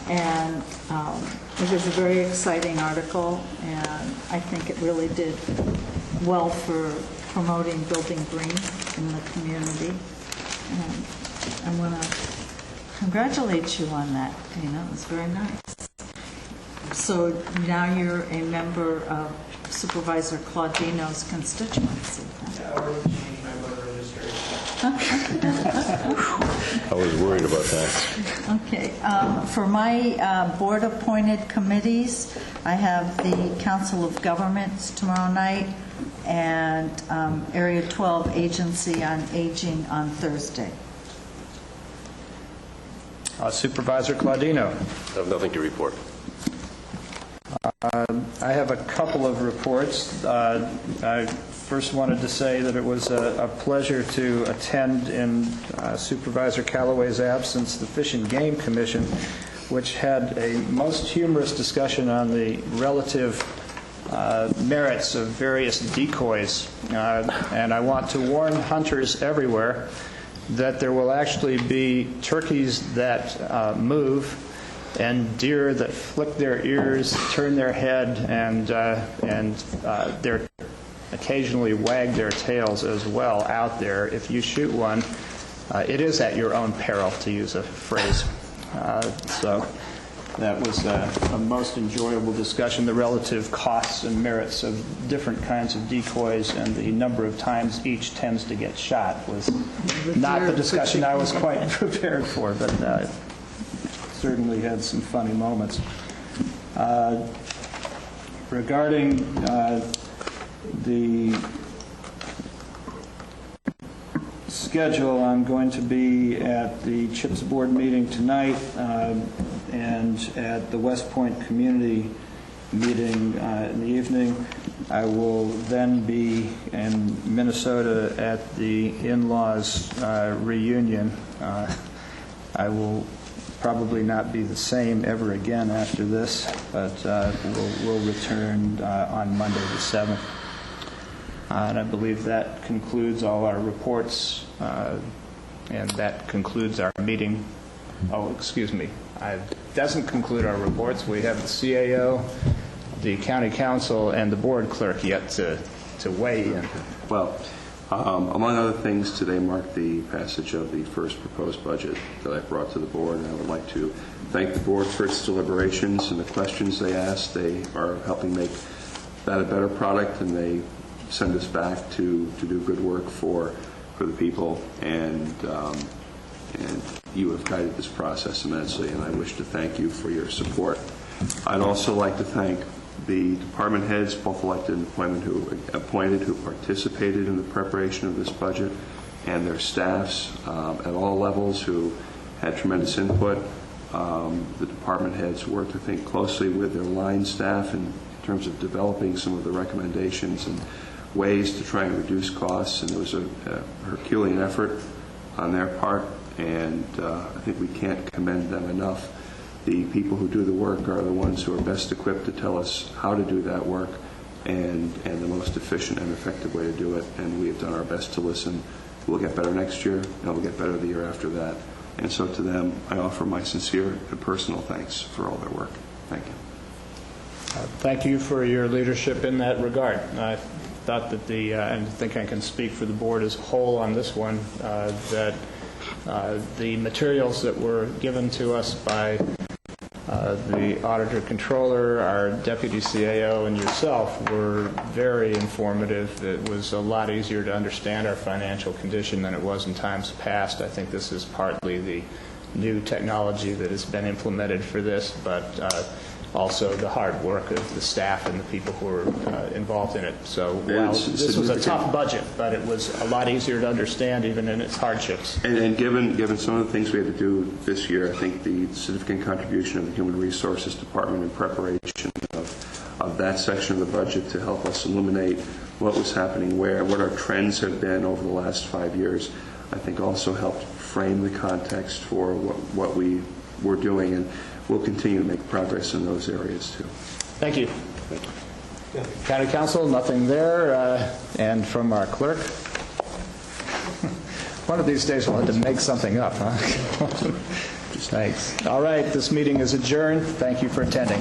And it was a very exciting article, and I think it really did well for promoting building green in the community. And I want to congratulate you on that, Dana. It was very nice. So now you're a member of Supervisor Claudino's constituency. Yeah, I would change my voter registration. I was worried about that. Okay. For my board-appointed committees, I have the Council of Governments tomorrow night and Area 12 Agency on Aging on Thursday. Supervisor Claudino. I have nothing to report. I have a couple of reports. I first wanted to say that it was a pleasure to attend in Supervisor Callaway's absence the Fish and Game Commission, which had a most humorous discussion on the relative merits of various decoys. And I want to warn hunters everywhere that there will actually be turkeys that move and deer that flick their ears, turn their head, and they occasionally wag their tails as well out there. If you shoot one, it is at your own peril, to use a phrase. So that was a most enjoyable discussion. The relative costs and merits of different kinds of decoys and the number of times each tends to get shot was not the discussion I was quite prepared for, but certainly had some funny moments. Regarding the schedule, I'm going to be at the CHIPS board meeting tonight and at the West Point community meeting in the evening. I will then be in Minnesota at the in-laws reunion. I will probably not be the same ever again after this, but we'll return on Monday the 7th. And I believe that concludes all our reports, and that concludes our meeting. Oh, excuse me. It doesn't conclude our reports. We have the CAO, the county council, and the board clerk yet to weigh in. Well, among other things, today marked the passage of the first proposed budget that I brought to the board, and I would like to thank the board for its deliberations and the questions they asked. They are helping make that a better product, and they send us back to do good work for the people, and you have guided this process immensely, and I wish to thank you for your support. I'd also like to thank the department heads, both elected and appointed, who participated in the preparation of this budget, and their staffs at all levels who had tremendous input. The department heads worked, I think, closely with their line staff in terms of developing some of the recommendations and ways to try and reduce costs, and it was a Herculean effort on their part, and I think we can't commend them enough. The people who do the work are the ones who are best equipped to tell us how to do that work and the most efficient and effective way to do it, and we have done our best to listen. We'll get better next year, and we'll get better the year after that. And so to them, I offer my sincere and personal thanks for all their work. Thank you. Thank you for your leadership in that regard. I thought that and I think I can speak for the board as a whole on this one, that the materials that were given to us by the Auditor Controller, our Deputy CAO, and yourself were very informative. It was a lot easier to understand our financial condition than it was in times past. I think this is partly the new technology that has been implemented for this, but also the hard work of the staff and the people who were involved in it. So while this was a tough budget, but it was a lot easier to understand even in its hardships. And given some of the things we had to do this year, I think the significant contribution of the Human Resources Department in preparation of that section of the budget to help us illuminate what was happening where, what our trends have been over the last 5 years, I think also helped frame the context for what we were doing, and we'll continue to make progress in those areas too. Thank you. County Council, nothing there. And from our clerk, one of these days we'll have to make something up, huh? Thanks. All right, this meeting is adjourned. Thank you for attending.